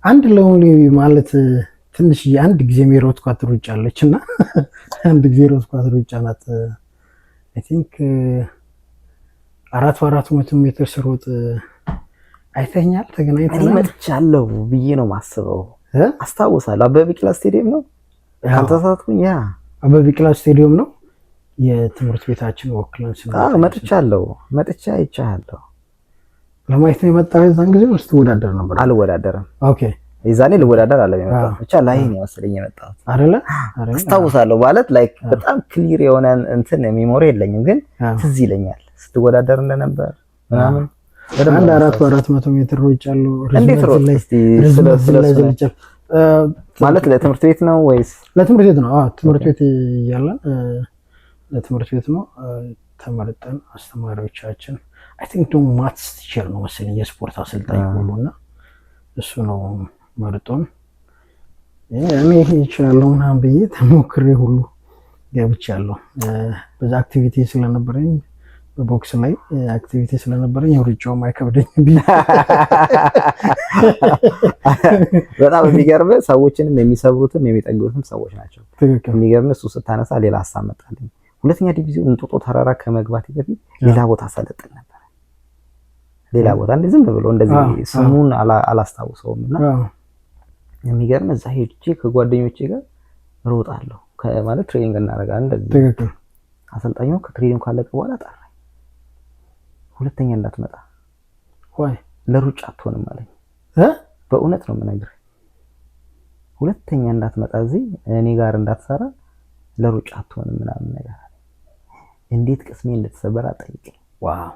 አንድ ለሁሉ ማለት ትንሽ አንድ ጊዜ የሮጥኳት ሩጫ አለችና አንድ ጊዜ የሮጥኳት ሩጫ ናት። አይ ቲንክ 400 ሜትር ስሮጥ አይተኛል። ተገናኝተናል። መጥቻለሁ ብዬ ነው ማስበው። አስታውሳለሁ። አበበ ቢቂላ ስቴዲየም ነው ካልተሳሳትኩኝ። ያ አበበ ቢቂላ ስቴዲየም ነው። የትምህርት ቤታችን ወክለን መጥቻለሁ። አይቻለሁ። ለማየት ነው የመጣው። የዛን ጊዜ ውስጥ ወዳደር ነበር። አልወዳደረም። ኦኬ የዛኔ ልወዳደር አለ የመጣው ብቻ ላይ ነው መሰለኝ የመጣው አይደለ አስታውሳለሁ። ማለት ላይክ በጣም ክሊር የሆነ እንትን ሜሞሪ የለኝም፣ ግን ትዝ ይለኛል ስትወዳደር እንደነበር ምናምን። አንድ 400 ሜትር ሮጫለሁ። እንዴት ሮጥ እስቲ ማለት ለትምህርት ቤት ነው ወይስ? ለትምህርት ቤት ነው። ትምህርት ቤት እያለን ለትምህርት ቤት ነው ተመርጠን አስተማሪዎቻችን አይ ቲንክ ደግሞ ማትስ ቲቸር ነው መሰለኝ የስፖርት አሰልጣኝ ሁሉና እሱ ነው መርጦን እኔ ይችላልው ምናምን ብዬ ተሞክሬ ሁሉ ገብቻለሁ። በዛ አክቲቪቲ ስለነበረኝ በቦክስ ላይ አክቲቪቲ ስለነበረኝ ሩጫውም አይከብደኝም ብዬ በጣም የሚገርም ሰዎችንም የሚሰብሩትም የሚጠግሩትም ሰዎች ናቸው። የሚገርም እሱ ስታነሳ ሌላ ሀሳብ መጣልኝ። ሁለተኛ ዲቪዚዮን እንጦጦ ተራራ ከመግባት በፊት ሌላ ቦታ ሰለጥን ነበር። ሌላ ቦታ እንደዚህ ዝም ብሎ እንደዚህ ስሙን አላስታውሰውም እና የሚገርም እዛ ሄጄ ከጓደኞቼ ጋር ሮጣለሁ ማለት ትሬኒንግ እናደርጋለን እንደዚህ። ትክክል። አሰልጣኙ ከትሬኒንግ ካለቀ በኋላ ጠራኝ። ሁለተኛ እንዳትመጣ ወይ ለሩጫ አትሆንም አለኝ። በእውነት ነው የምነግርህ። ሁለተኛ እንዳትመጣ እዚህ እኔ ጋር እንዳትሰራ ለሩጫ አትሆንም ምናምን ነገር አለ። እንዴት ቅስሜ እንደተሰበረ አጠይቀኝ። ዋው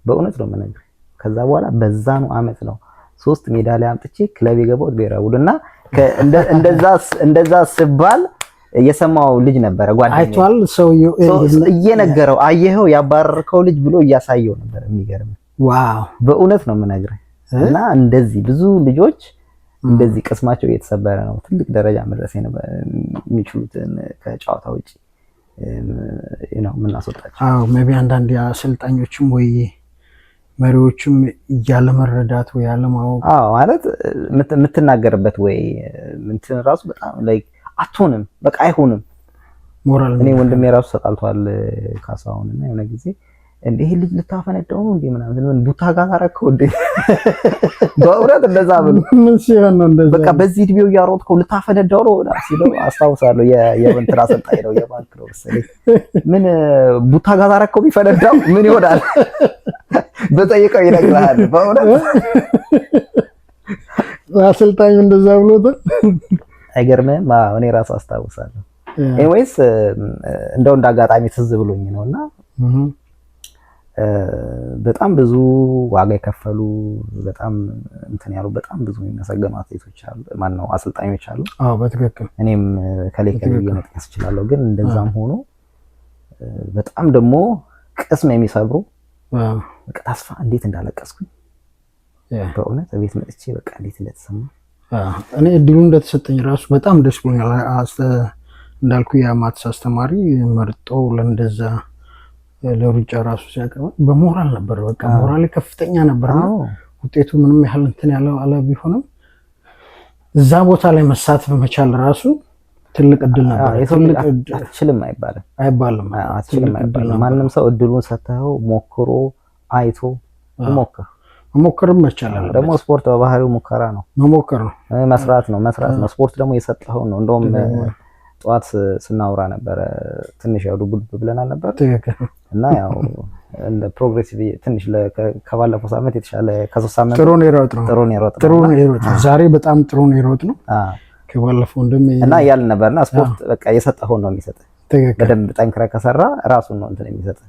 በእውነት ነው የምነግርህ። ከዛ በኋላ በዛኑ አመት ነው 3 ሜዳሊያ አምጥቼ ክለብ የገባሁት ብሔራዊ ቡድንና እንደዛ ስባል የሰማው ልጅ ነበረ ጓደኛዬ። አይቷል ሰውዬው እየነገረው አየኸው ያባረርከው ልጅ ብሎ እያሳየው ነበር። የሚገርም ዋው በእውነት ነው የምነግርህ። እና እንደዚህ ብዙ ልጆች እንደዚህ ቅስማቸው እየተሰበረ ነው ትልቅ ደረጃ መድረስ የሚችሉትን ከጨዋታ ውጪ ነው የምናስወጣቸው። ሜቢ አንዳንድ አሰልጣኞችም ወይ መሪዎችም ያለመረዳት ወይ ያለማወቅ ማለት የምትናገርበት ወይ እንትን ራሱ በጣም ላይክ አትሆንም በቃ አይሆንም ሞራል። እኔ ወንድሜ ራሱ ተጣልቷል ካሳሁንና የሆነ ጊዜ እንዴ ይሄ ልጅ ልታፈነዳው ነው እንዴ ምናምን ምን ቡታ ጋር ታረከው እንዴ በእውነት እንደዛ ምን ሲሆን ነው እንደዛ በቃ በዚህ እድሜው እያሮጥከው ልታፈነዳው ነው ሲለው አስታውሳለሁ። የወንትራ አሰልጣኝ ነው የባንክ ነው መሰለኝ። ምን ቡታ ጋር ታረከው ቢፈነዳው ምን ይሆናል በጠይቀው ይነግራል። በእውነት አሰልጣኙ እንደዛ ብሎታል። አይገርምም? እኔ ራሱ አስታውሳለሁ። ኤኒዌይስ እንደው እንዳጋጣሚ ትዝ ብሎኝ ነውና በጣም ብዙ ዋጋ የከፈሉ በጣም እንትን ያሉ በጣም ብዙ የሚመሰገኑ አትሌቶች አሉ፣ ማን ነው አሰልጣኞች አሉ። በትክክል እኔም ከሌከለ መጥቀስ እችላለሁ። ግን እንደዛም ሆኖ በጣም ደግሞ ቅስም የሚሰብሩ በቃ ተስፋ እንዴት እንዳለቀስኩኝ በእውነት ቤት መጥቼ በቃ እንዴት እንደተሰማ እኔ እድሉ እንደተሰጠኝ ራሱ በጣም ደስ ብሎኛል። እንዳልኩ የማትስ አስተማሪ መርጦ ለእንደዛ ለሩጫ ራሱ ሲያቀርብ በሞራል ነበር። በቃ ሞራል ከፍተኛ ነበርና ውጤቱ ምንም ያህል እንትን ያለው አለ ቢሆንም እዛ ቦታ ላይ መሳተፍ መቻል ራሱ ትልቅ እድል ነበር። ትልቅ አትችልም አይባልም። አትችልም አይባልም። ማንም ሰው እድሉን ሰጥተው ሞክሮ አይቶ መሞከርም መቻል አለ። ደግሞ ስፖርት በባህሪው ሙከራ ነው፣ መሞከር ነው፣ መስራት ነው። ስፖርት ደግሞ የሰጠኸው ነው። እንደውም ጠዋት ስናወራ ነበረ ትንሽ ያው ዱብ ብለናል ነበር እና ያው እንደ ፕሮግሬሲቭ ትንሽ ከባለፈው ሳምንት የተሻለ ከሶስት ሳምንት ጥሩ ነው የሮጥ ነው። ዛሬ በጣም ጥሩ ነው የሮጥ ነው ከባለፈው እና ያልን ነበርና ስፖርት በቃ የሰጠኸው ነው የሚሰጥህ። በደንብ ጠንክረህ ከሰራ ራሱን ነው እንትን የሚሰጥህ።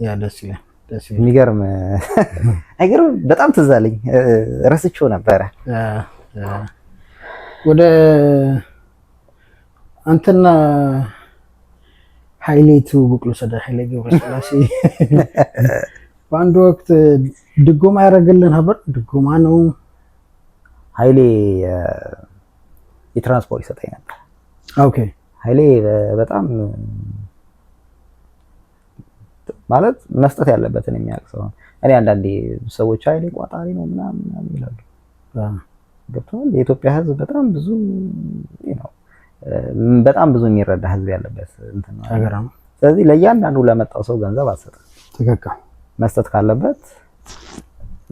ያ ደስ ይላል። የሚገርም አይገርም? በጣም ትዝ አለኝ፣ ረስቼው ነበረ። ወደ አንተና ኃይሌቱ ብቅሉ ሰደ ኃይሌ ገብረስላሴ በአንድ ወቅት ድጎማ ያደረግልን ነበር። ድጎማ ነው ኃይሌ የትራንስፖርት ይሰጠኝ ነበር። ኦኬ ኃይሌ በጣም ማለት መስጠት ያለበትን የሚያውቅ ሰው። እኔ አንዳንዴ ሰዎች ኃይሌ ቋጣሪ ነው ምናምን ይላሉ። ገብቶሃል? የኢትዮጵያ ሕዝብ በጣም ብዙ ነው፣ በጣም ብዙ የሚረዳ ሕዝብ ያለበት እንትን ነው። ስለዚህ ለእያንዳንዱ ለመጣው ሰው ገንዘብ አትሰጥም። ትክክል። መስጠት ካለበት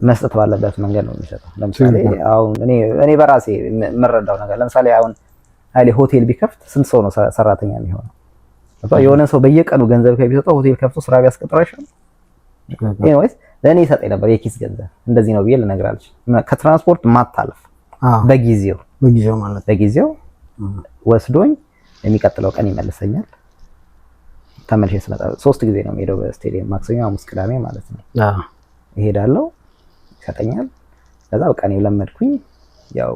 መስጠት ባለበት መንገድ ነው የሚሰጠው። ለምሳሌ አሁን እኔ በራሴ የምረዳው ነገር ለምሳሌ አሁን ኃይሌ ሆቴል ቢከፍት ስንት ሰው ነው ሰራተኛ የሚሆነው? የሆነ ሰው በየቀኑ ገንዘብ ከቢሰጠው ሆቴል ከፍቶ ስራ ቢያስቀጥረው አይሻልም? ኤኒዌይስ ለእኔ ይሰጠኝ ነበር የኪስ ገንዘብ። እንደዚህ ነው ብዬ ልነግርህ አልችልም። ከትራንስፖርት ማታለፍ በጊዜው ማለት በጊዜው ወስዶኝ የሚቀጥለው ቀን ይመልሰኛል። ተመልሼ ስመጣ 3 ጊዜ ነው የምሄደው በስቴዲየም፣ ማክሰኞ፣ ሐሙስ፣ ቅዳሜ ማለት ነው። እሄዳለሁ፣ ይሰጠኛል። ከዛ በቃ እኔ ለመድኩኝ። ያው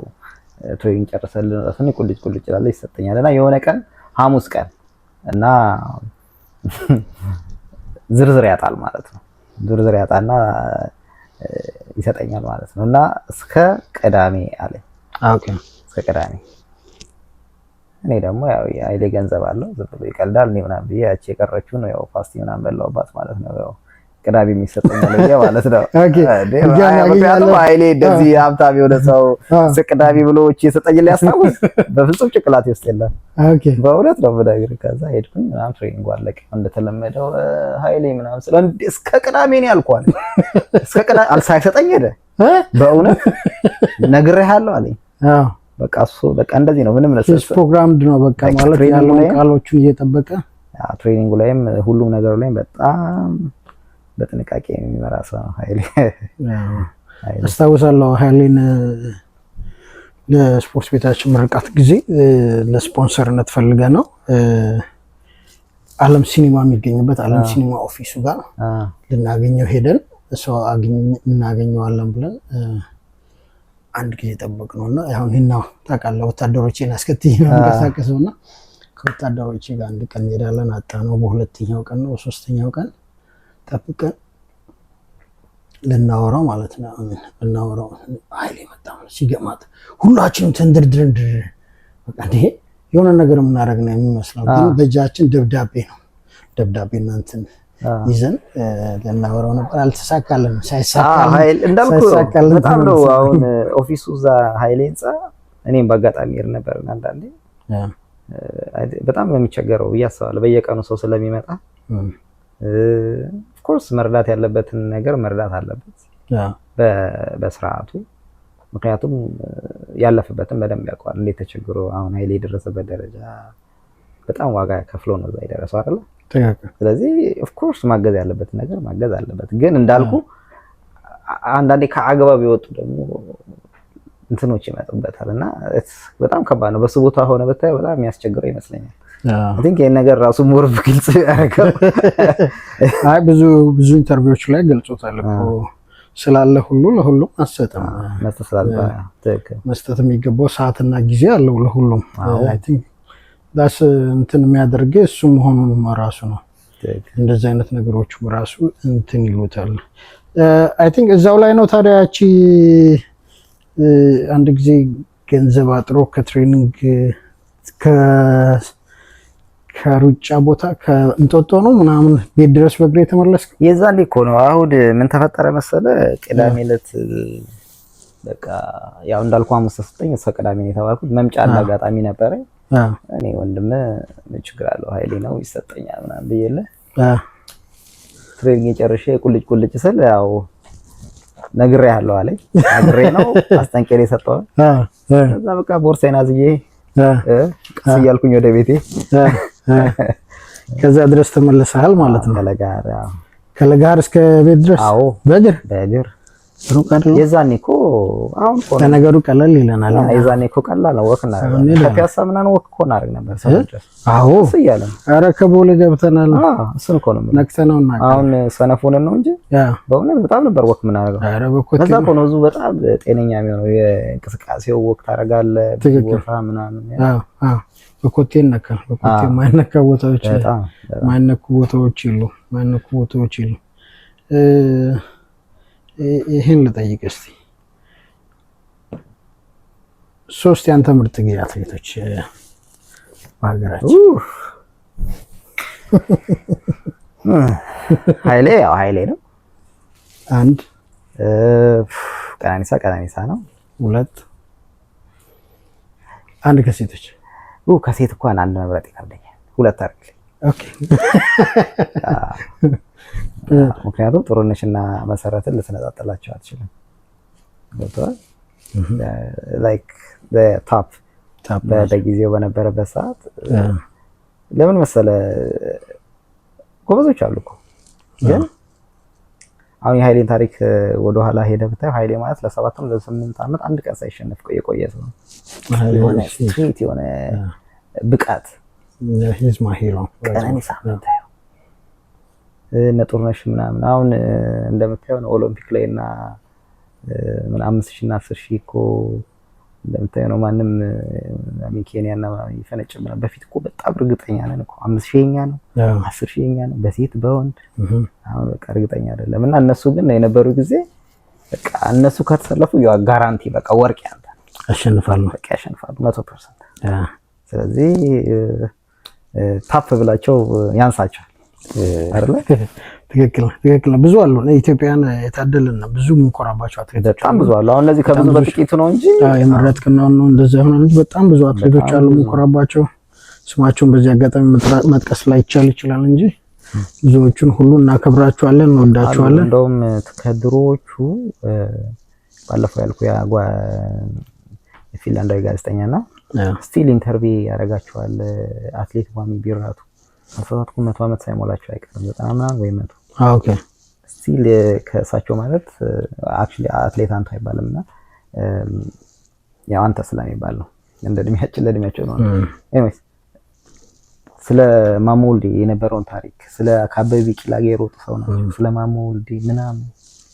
ትሬኒንግ ጨርሰልን ራስን ቁልጭ ይላል ይሰጠኛል። እና የሆነ ቀን ሐሙስ ቀን እና ዝርዝር ያጣል ማለት ነው። ዝርዝር ያጣና ይሰጠኛል ማለት ነው። እና እስከ ቅዳሜ አለኝ። ኦኬ እስከ ቅዳሜ። እኔ ደግሞ ያው የኃይሌ ገንዘብ አለው ዝም ብሎ ይቀልዳል። እኔ ምናምን ብዬ ያቺ የቀረችውን ያው ፓስቲ ምናምን በላውባት ማለት ነው። ያው ቅዳሜ የሚሰጠኛል ማለት ነው። ኦኬ ምክንያቱም ኃይሌ እንደዚህ ሀብታም የሆነ ሰው ቅዳሜ ብሎ የሰጠኝ ሊያስታውስ በፍጹም ጭቅላቴ ውስጥ የለም። ኦኬ በእውነት ነው ብነግርህ። ከዛ ሄድኩኝ ምናምን ትሬኒንግ አለቀ። እንደተለመደው ኃይሌ ምናምን ስለ እስከ ቅዳሜ ነው ያልኳል። እስከ ቅዳሜ ሳይሰጠኝ ሄደ። በእውነት ነግሬሃለሁ አለኝ። አዎ በቃ እሱ በቃ እንደዚህ ነው። ምንም ነው ፕሮግራምድ ነው በቃ ማለት ያለው ቃሎቹን እየጠበቀ ትሬኒንጉ ላይም ሁሉም ነገሩ ላይም በጣም በጥንቃቄ የሚመራ ሰው ነው ኃይሌ። አስታውሳለሁ ኃይሌን ለስፖርት ቤታችን ምርቃት ጊዜ ለስፖንሰርነት ፈልገ ነው ዓለም ሲኒማ የሚገኝበት ዓለም ሲኒማ ኦፊሱ ጋር ልናገኘው ሄደን ሰው እናገኘዋለን ብለን አንድ ጊዜ ጠበቅነውና አሁን ይሄናው ታውቃለህ ወታደሮቼን አስከትዬ ነው የምንቀሳቀሰውና ከወታደሮቼ ጋር አንድ ቀን ሄዳለን። አጣነው። በሁለተኛው ቀን ነው በሶስተኛው ቀን ጠብቀን ልናወራው ማለት ነው። ልናወራው ኃይሌ መጣ ሲገማት ሁላችንም ተንደርድረን በቃ እንዴ የሆነ ነገር የምናደርግ ነው የሚመስለው፣ ግን በእጃችን ደብዳቤ እናንተን ይዘን ልናወራው ነበር። አልተሳካልንም። ሳይሳካልን ኃይል እንዳልኩ በጣም ነው። አሁን ኦፊሱ እዛ ኃይሌ ህንጻ እኔም በአጋጣሚ ይር ነበር አንዳንዴ በጣም ነው የሚቸገረው ብዬ አስባለሁ። በየቀኑ ሰው ስለሚመጣ ኦፍ ኮርስ መርዳት ያለበትን ነገር መርዳት አለበት በስርዓቱ። ምክንያቱም ያለፈበትን በደንብ ያውቀዋል እንዴት ተቸግሮ አሁን ኃይሌ የደረሰበት ደረጃ በጣም ዋጋ ከፍሎ ነው እዛ የደረሰው አይደል? ስለዚህ ኦፍ ኮርስ ማገዝ ያለበትን ነገር ማገዝ አለበት። ግን እንዳልኩ አንዳንዴ ከአግባብ ይወጡ ደግሞ እንትኖች ይመጡበታልና በጣም ከባድ ነው። በሱ ቦታ ሆነ በታይ በጣም የሚያስቸግረው ይመስለኛል። አይ ቲንክ ይሄን ነገር ራሱ ሞር ግልጽ ያደርገው። አይ ብዙ ኢንተርቪዎች ላይ ገልጾታል እኮ ስላለ ሁሉ ለሁሉም አሰጠም መስጠት የሚገባው ሰዓትና ጊዜ አለው ለሁሉም። አይ ቲንክ ዳስ እንትን የሚያደርግ እሱ መሆኑን ራሱ ነው። እንደዚህ አይነት ነገሮችም ራሱ እንትን ይሉታል። አይ ቲንክ እዛው ላይ ነው ታዲያ ያቺ አንድ ጊዜ ገንዘብ አጥሮ ከትሬኒንግ ከሩጫ ቦታ ከእንጦጦ ነው ምናምን ቤት ድረስ በእግሬ ተመለስኩ። የዛኔ እኮ ነው። አሁን ምን ተፈጠረ መሰለ? ቅዳሜ ዕለት በቃ ያው እንዳልኩ ሐሙስ ተሰጠኝ፣ እስከ ቅዳሜ ነው የተባልኩት። መምጫ አጋጣሚ ነበረ። እኔ ወንድም ምን ችግር አለው ኃይሌ ነው ይሰጠኛል ምናምን ብዬለ ትሬኒንግ ጨርሼ ቁልጭ ስል ያው ነግሬሃለሁ አለኝ። ነግሬ ነው አስጠንቀቄ ሰጠው። ከዛ በቃ ቦርሳዬን አዝዬ ቀስ እያልኩኝ ወደ ቤቴ ከዛ ድረስ ተመለሰሃል ማለት ነው። ከለጋር እስከ ቤት ድረስ? አዎ በእግር ሩቅ አይደለም። የዛኔ እኮ አሁን እኮ ነገሩ ቀለል ይለናል። የዛኔ እኮ ቀላል ነው። ወክ እናደርጋለን። ከፒያሳ ምናምን ወክ እኮ እናደርግ ነበር ሰው ድረስ። አዎ እሱ እያለ ኧረ ከቦሌ ገብተናል። እሱን እኮ ነው ነክተነው እና አሁን ሰነፉን ነው እንጂ በእውነት በጣም ነበር ወክ የምናደርገው። ኧረ በኮቴ ከዛ እኮ ነው እሱ በጣም ጤነኛ የሚሆነው። የእንቅስቃሴው ወክ ታደርጋለህ ቦታ ምናምን። አዎ በኮቴ ነካል። በኮቴ ማይነካ ቦታዎች ማይነኩ ቦታዎች ይሉ ይሄን ልጠይቅ እስቲ። 3 ያንተ ምርጥ ጊዜ አትሌቶች በሀገራችን? ኃይሌ ነው። 1 ቀናኒሳ ነው። 2 1 ከሴቶች? ከሴት እንኳን 1 መምረጥ ይከብደኛል። 2 አድርግልኝ። ኦኬ ምክንያቱም ጥሩነሽና መሰረትን ልትነጣጥላቸው አትችልም። ገብቶሃል? ላይክ በታፕ በጊዜው በነበረበት ሰዓት ለምን መሰለ ጎበዞች አሉ እኮ ግን አሁን የኃይሌን ታሪክ ወደኋላ ሄደህ ብታይ ኃይሌ ማለት ለ7 ዓመት ለ8 ዓመት አንድ ቀን ሳይሸነፍ የቆየ ሰው ነው። የሆነ ስትሬት የሆነ ብቃት ሂዝ ማሂሮ ቀነኒሳ ምታየው እነ ጡርነሽ ምናምን አሁን እንደምታየው ነው ኦሎምፒክ ላይ እና ምን 5000 እና 10000 እኮ እንደምታየው ነው ማንም ኬንያ እና ይፈነጭ ምናምን በፊት እኮ በጣም እርግጠኛ ነን እኮ 5000ኛ ነው 10000ኛ ነው በሴት በወንድ አሁን በቃ እርግጠኛ አይደለም። እና እነሱ ግን የነበሩ ጊዜ በቃ እነሱ ከተሰለፉ ያው ጋራንቲ በቃ ወርቅ ያንተ አሸንፋለሁ በቃ ያሸንፋሉ 100%። ስለዚህ ታፍ ብላቸው ያንሳቸው አይደለ? ትክክል ነው። ብዙ አሉ ኢትዮጵያን የታደለና ብዙ ምንኮራባቸው አትሌቶች በጣም ብዙ አሉ። አሁን እነዚህ ከብዙ በጥቂቱ ነው እንጂ የመረጥክና ነው እንደዛ ሆነ እንጂ በጣም ብዙ አትሌቶች አሉ ምንኮራባቸው። ስማቸውን በዚህ አጋጣሚ መጥቀስ ላይ ይችላል እንጂ ብዙዎቹን ሁሉ እናከብራቸዋለን እንወዳቸዋለን። እንደውም ከድሮዎቹ ባለፈው ያልኩ የፊንላንዳዊ ጋዜጠኛና ስቲል ኢንተርቪው ያደርጋቸዋል አትሌት ዋሚ ቢራቱ 17 ዓመት ሳይሞላቸው አይቀርም 90 ምናምን ወይ 100 ኦኬ ስቲል ከሳቸው ማለት አክቹሊ አትሌት አንተ አይባልምና ያው አንተ ስለሚባል ነው እንደ እድሜያቸው ነው። ኤኒዌይስ ስለ ማሞልዲ የነበረውን ታሪክ ስለ ካበቢ ቢቂላ የሮጡ ሰው ናቸው። ስለ ማሞልዲ ምናምን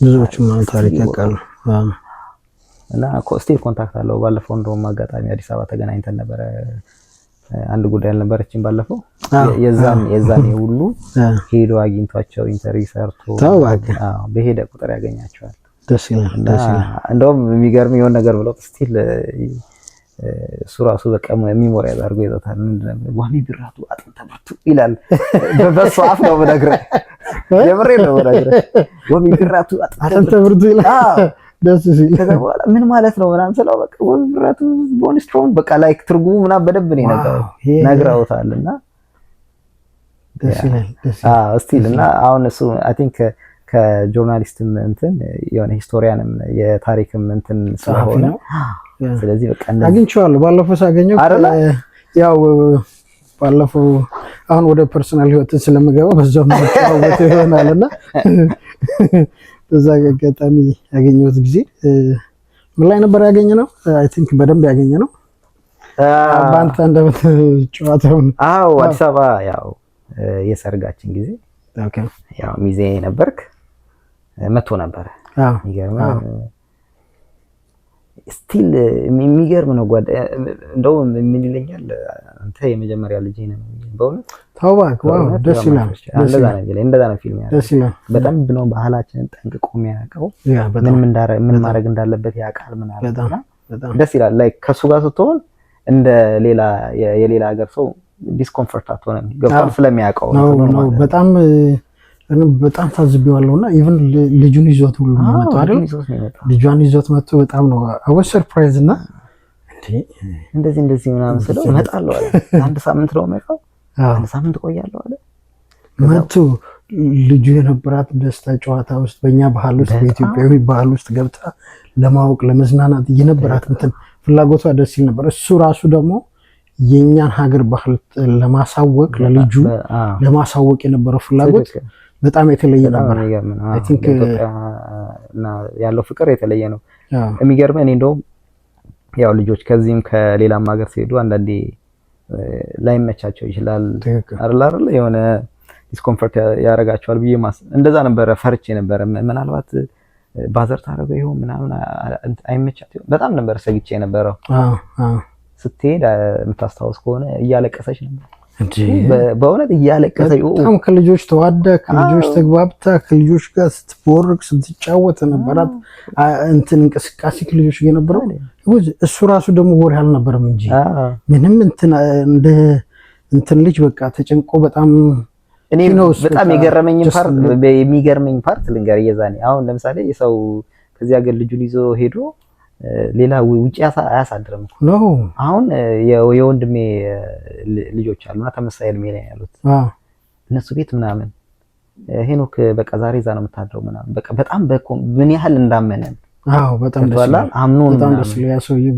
ብዙዎቹ ታሪክ ያውቃሉ እና ስቲል ኮንታክት አለው። ባለፈው እንደውም አጋጣሚ አዲስ አበባ ተገናኝተን ነበረ። አንድ ጉዳይ አልነበረችም ባለፈው የዛኔ ሁሉ ሄዶ አግኝቷቸው ኢንተርቪው ሰርቶ በሄደ ቁጥር ያገኛቸዋል። ደስ ይላል። እንደውም የሚገርም የሆነ ነገር ብለው ስቲል እሱ ራሱ በቃ ሚሞሪ አድርጎ ይዘታል። ምንድነው ዋሚ ቢራቱ አጥንተ ብርቱ ይላል በሱ አፍ ነው በነገር የምሬ ነው በነገር ዋሚ ቢራቱ አጥንተ ብርቱ ይላል። ደስ ሲል ከዛ በኋላ ምን ማለት ነው ምናምን ስለው በቃ ዋሚ ቢራቱ ቦን ስትሮንግ በቃ ላይክ ትርጉሙ ምናምን በደንብ ነው ነግረውታልና ደስ ይላል። ስቲል እና አሁን እሱ አይ ቲንክ ከጆርናሊስትም እንትን የሆነ ሂስቶሪያንም የታሪክም እንትን ስለሆነ ስለዚህ በቃ አግኝቼዋለሁ። ባለፈው ሳገኘው ያው ባለፈው አሁን ወደ ፐርሰናል ህይወትን ስለምገባ በዛው ማጫወት ይሆናልና በዛ አጋጣሚ ያገኘሁት ጊዜ ምን ላይ ነበር ያገኘነው? አይ ቲንክ በደንብ ያገኘነው ባንተ እንደምት ጨዋታውን አዲስ አበባ ያው የሰርጋችን ጊዜ ኦኬ ያው ሚዜ ነበርክ መቶ ነበር። ይገርማል። ስቲል የሚገርም ነው። እንደውም ምን ይለኛል አንተ የመጀመሪያ ልጅ ነህ በእውነት ታውባክ ዋው ደስ ይላል። እንደዛ ነው ፊልም ያለው ደስ ይላል። በጣም ብለው ባህላችንን ጠንቅቆ የሚያውቀው ምን ማድረግ እንዳለበት ያውቃል ምናምን በጣም ደስ ይላል። ላይክ ከሱ ጋር ስትሆን እንደ ሌላ የሌላ ሀገር ሰው ዲስኮምፎርት አትሆንም። ገብቷል ስለሚያውቀው ነው። በጣም ታዝቤዋለሁና ኢቭን ልጁን ይዞት ሁሉ መጥቶ አይደል ልጇን ይዞት መጥቶ በጣም ነው አወስ ሰርፕራይዝ እና እንደዚህ ምናምን ስለው እመጣለሁ አለ። አንድ ሳምንት ነው የመጣው። አንድ ሳምንት ቆያለሁ አለ። መጥቶ ልጁ የነበራት ደስታ ጨዋታ ውስጥ በእኛ ባህል ውስጥ በኢትዮጵያዊ ባህል ውስጥ ገብታ ለማወቅ ለመዝናናት የነበራት እንትን ፍላጎቷ ደስ ይል ነበር። እሱ ራሱ ደግሞ የኛን ሀገር ባህል ለማሳወቅ ለልጁ ለማሳወቅ የነበረው ፍላጎት በጣም የተለየ ነበር። አይ ቲንክ እና ያለው ፍቅር የተለየ ነው። የሚገርመው እኔ እንደውም ያው ልጆች ከዚህም ከሌላም ሀገር ሲሄዱ አንዳንዴ ላይመቻቸው ይችላል አይደል የሆነ ዲስኮምፎርት ያረጋቸዋል ብዬ እንደዛ ነበር ፈርቼ ነበር። ምናልባት ባዘር ታረገው ይሁን ምናምን አይመቻት በጣም ነበር ሰግቼ ነበረው። ስትሄድ የምታስታውስ ከሆነ እያለቀሰች ነበር እንዴ በእውነት እያለቀሰች በጣም ከልጆች ተዋዳ ከልጆች ተግባብታ ከልጆች ጋር ስትቦርቅ ስትጫወት ነበራት እንትን እንቅስቃሴ ከልጆች ጋር ነበረው። እሱ ራሱ ደግሞ ወሬ አልነበረም እንጂ ምንም እንትን ልጅ በቃ ተጨንቆ በጣም እኔ በጣም የሚገርመኝ ፓርት ልንገር የዛኔ አሁን ለምሳሌ የሰው ከዚህ ሀገር ልጁን ይዞ ሄዶ ሌላ ውጪ አያሳድርም ነው። አሁን የወንድሜ ልጆች አሉና ተመሳሳይ እድሜ ላይ ያሉት እነሱ ቤት ምናምን ሄኖክ በቃ ዛሬ እዛ ነው የምታድረው ምናምን በቃ በጣም ምን ያህል እንዳመነን በጣም ደስ ይላል። በጣም ደስ ይላል። ያ ሰውዬ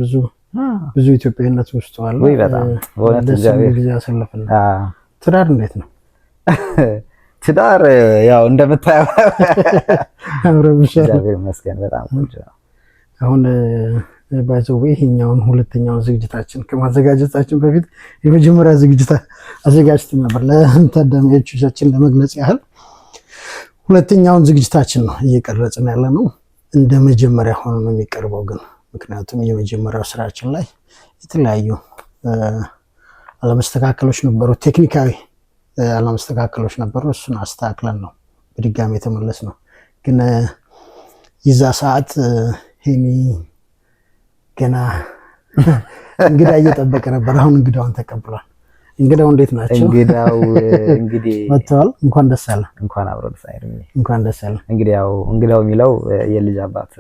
ብዙ ኢትዮጵያዊነት ውስጥ አለ። ወይ በጣም ወደ ጊዜ ያሰለፈና ትዳር እንዴት ነው? ትዳር ያው እንደምታየው አብረብሻል። እግዚአብሔር ይመስገን በጣም ቆንጆ ነው። አሁን ባይዘው ይሄኛውን ሁለተኛውን ዝግጅታችን ከማዘጋጀታችን በፊት የመጀመሪያ ዝግጅት አዘጋጅተን ነበር ለታዳሚዎቻችን ለመግለጽ ያህል። ሁለተኛውን ዝግጅታችን ነው እየቀረጽን ያለ ነው። እንደ መጀመሪያ ሆኖ ነው የሚቀርበው ግን ምክንያቱም የመጀመሪያው ስራችን ላይ የተለያዩ አለመስተካከሎች ነበሩ፣ ቴክኒካዊ አለመስተካከሎች ነበሩ። እሱን አስተካክለን ነው በድጋሚ የተመለስ ነው። ግን ይዛ ሰዓት ሄኒ ገና እንግዳ እየጠበቀ ነበር። አሁን እንግዳውን ተቀብሏል። እንግዳው እንዴት ናቸው? እንግዳው እንግዲህ መጥተዋል። እንኳን ደስ አለ። እንኳን አብሮ ደስ አይደል? እንኳን ደስ አለ። እንግዲህ ያው እንግዳው የሚለው የልጅ አባት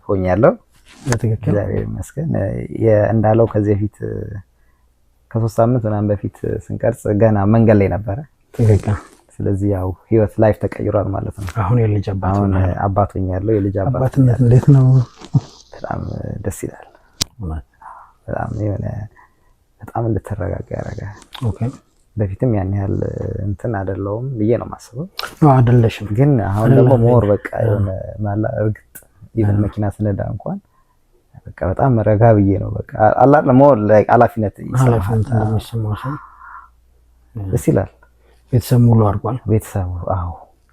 ሆኛለሁ። በትክክል እግዚአብሔር ይመስገን። እንዳለው ከዚህ በፊት ከ3 ሳምንት ምናምን በፊት ስንቀርጽ ገና መንገድ ላይ ነበረ። ትክክል። ስለዚህ ያው ህይወት ላይፍ ተቀይሯል ማለት ነው። አሁን የልጅ አባት አሁን አባት ሆኛለሁ። የልጅ አባትነት እንዴት ነው? በጣም ደስ ይላል። በጣም የሆነ በጣም እንድትረጋጋ ያደርጋል። ኦኬ። በፊትም ያን ያህል እንትን አይደለሁም ብዬ ነው የማስበው። አይደለሽም። ግን አሁን ደግሞ ሞር በቃ የሆነ ማላ እርግጥ ይሄን መኪና ስነዳ እንኳን በቃ በጣም ረጋ ብዬ ነው በቃ አላለ ሞር ላይ ኃላፊነት እንደሚሰማው ሰው ደስ ይላል። ቤተሰብ ሙሉ አድርጓል። ቤተሰቡ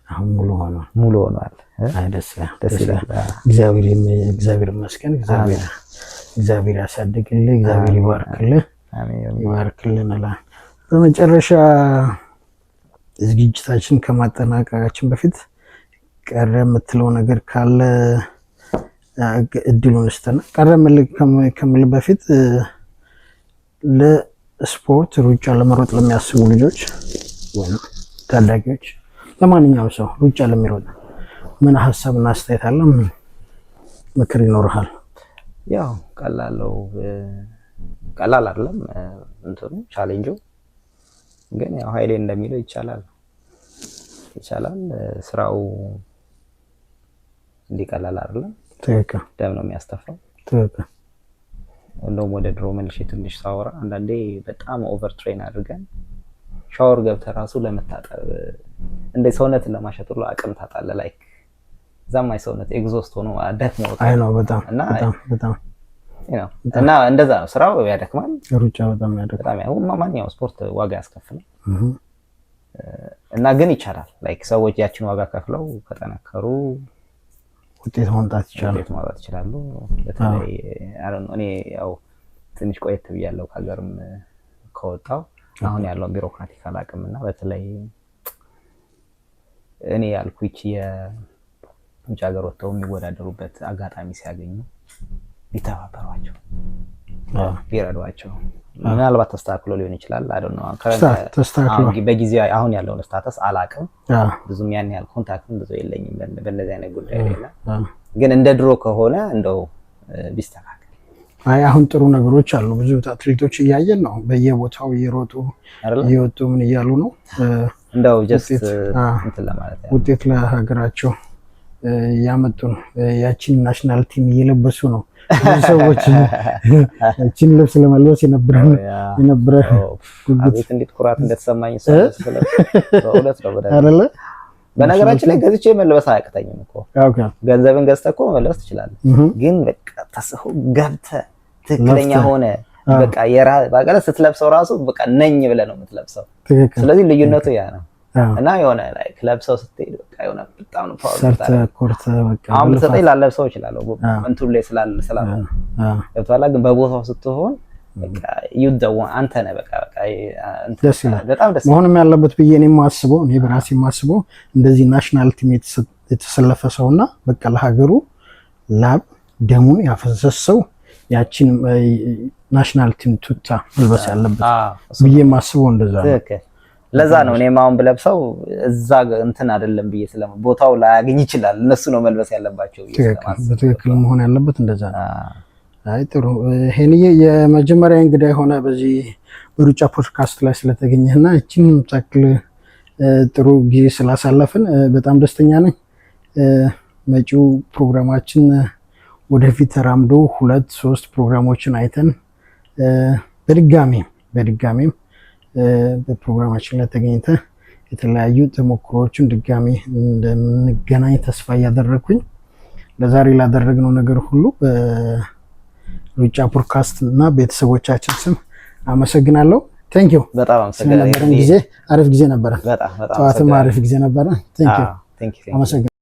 አሁን ሙሉ ሆኗል። አይ ደስ ይላል። እግዚአብሔር ይመስገን። እግዚአብሔር ያሳድግልህ። እግዚአብሔር ይባርክልህ። ይባርክልን። በመጨረሻ ዝግጅታችን ከማጠናቀቃችን በፊት ቀረ የምትለው ነገር ካለ እድሉን ስተና ቀረ ከምል በፊት ለስፖርት ሩጫ ለመሮጥ ለሚያስቡ ልጆች ወይም ታዳጊዎች ለማንኛውም ሰው ሩጫ ለሚሮጥ ምን ሀሳብና አስተያየት አለ? ምን ምክር ይኖርሃል? ያው ቀላል አይደለም እንትኑ ቻሌንጁ ግን ያው ኃይሌ እንደሚለው ይቻላል። ስራው እንዲቀላል አይደለም። ትክክል። ደም ነው የሚያስተፋው። ትክክል። እንደውም ወደ ድሮ መልሼ ትንሽ ሳወራ አንዳንዴ በጣም ኦቨር ትሬን አድርገን ሻወር ገብተህ ራሱ ለመታጠብ እንደ ሰውነትን ለማሸት ሁሉ አቅም ታጣለህ። ላይክ ዛማይ ሰውነት ኤግዞስት ሆኖ ደክሞ አይ ነው በጣም እና እንደዛ ነው ስራው ያደክማል። ሩጫ በጣም ያደክማል። ማንኛውም ስፖርት ዋጋ ያስከፍላል እና ግን ይቻላል። ላይክ ሰዎች ያችን ዋጋ ከፍለው ከጠነከሩ ውጤት ማምጣት ይችላሉ። በተለይ እኔ ያው ትንሽ ቆየት ብያለሁ ከሀገርም ከወጣው አሁን ያለው ቢሮክራቲክ አላቅምና በተለይ እኔ ያልኩት የውጭ ሀገር ወጥተው የሚወዳደሩበት አጋጣሚ ሲያገኙ ሊተባበሯቸው ሊረዷቸው ምናልባት ተስተካክሎ ሊሆን ይችላል። አይደል ነው በጊዜው አሁን ያለውን ስታተስ አላቅም። ብዙም ያን ያህል ኮንታክትም ብዙ የለኝም በእነዚህ አይነት ጉዳይ ላይ ግን እንደ ድሮ ከሆነ እንደው ቢስተካከል። አይ አሁን ጥሩ ነገሮች አሉ። ብዙ አትሌቶች እያየን ነው በየቦታው እየሮጡ እየወጡ ምን እያሉ ነው። እንደው ጀስት እንትን ለማለት ውጤት ለሀገራቸው ያመጡ ነው። ያቺን ናሽናል ቲም እየለበሱ ነው ሰዎች። ያቺን ልብስ ለመልበስ የነበረ ጉጉት እንዴት ኩራት እንደተሰማኝ ስለሁለት ነው አይደለ? በነገራችን ላይ ገዝቼ መልበስ አያቅተኝም እኮ። ገንዘብን ገዝተህ እኮ መልበስ ትችላለህ። ግን በቃ ተስሆ ገብተህ ትክክለኛ ሆነ በቃ ባቀለ ስትለብሰው ራሱ በቃ ነኝ ብለህ ነው የምትለብሰው። ስለዚህ ልዩነቱ ያ ነው። እና የሆነ ላይ ለብሰው ስትሄድ በቃ የሆነ በጣም ነው ፓወር በቃ አሁን ተሰጠኝ ላለብሰው ይችላል እንትን ላይ ስላል ገብቷላ። ግን በቦታው ስትሆን በቃ ይደው አንተ ነህ በቃ ደስ ይላል። በጣም ደስ መሆንም ያለበት ብዬ እኔ የማስበው እኔ በራሴ የማስበው እንደዚህ ናሽናል ቲም የተሰለፈ ሰውና በቃ ለሀገሩ ላብ ደሙን ያፈሰሰው ያቺን ናሽናል ቲም ቱታ መልበስ ያለበት ብዬ የማስበው እንደዛ ነው። ለዛ ነው እኔም አሁን ብለብሰው እዛ እንትን አይደለም ብዬ ቦታው ላይ ያገኝ ይችላል። እነሱ ነው መልበስ ያለባቸው። በትክክል መሆን ያለበት እንደዛ ነው። አይ ጥሩ ሄኒዬ የመጀመሪያ እንግዲህ ሆነ በዚህ በሩጫ ፖድካስት ላይ ስለተገኘህና እቺን ታክል ጥሩ ጊዜ ስላሳለፍን በጣም ደስተኛ ነኝ። መጪው ፕሮግራማችን ወደፊት ተራምዶ 2-3 ፕሮግራሞችን አይተን በድጋሜም በፕሮግራማችን ላይ ተገኝተህ የተለያዩ ተሞክሮዎችን ድጋሚ እንደምንገናኝ ተስፋ እያደረግኩኝ ለዛሬ ላደረግነው ነገር ሁሉ በሩጫ ፖድካስት እና ቤተሰቦቻችን ስም አመሰግናለሁ። ቴንክ ዩ። በጣም አመሰግናለሁ። ጊዜ አሪፍ ጊዜ ነበረ። ጠዋትም አሪፍ ጊዜ ነበረ። ቴንክ ዩ። አመሰግናለሁ።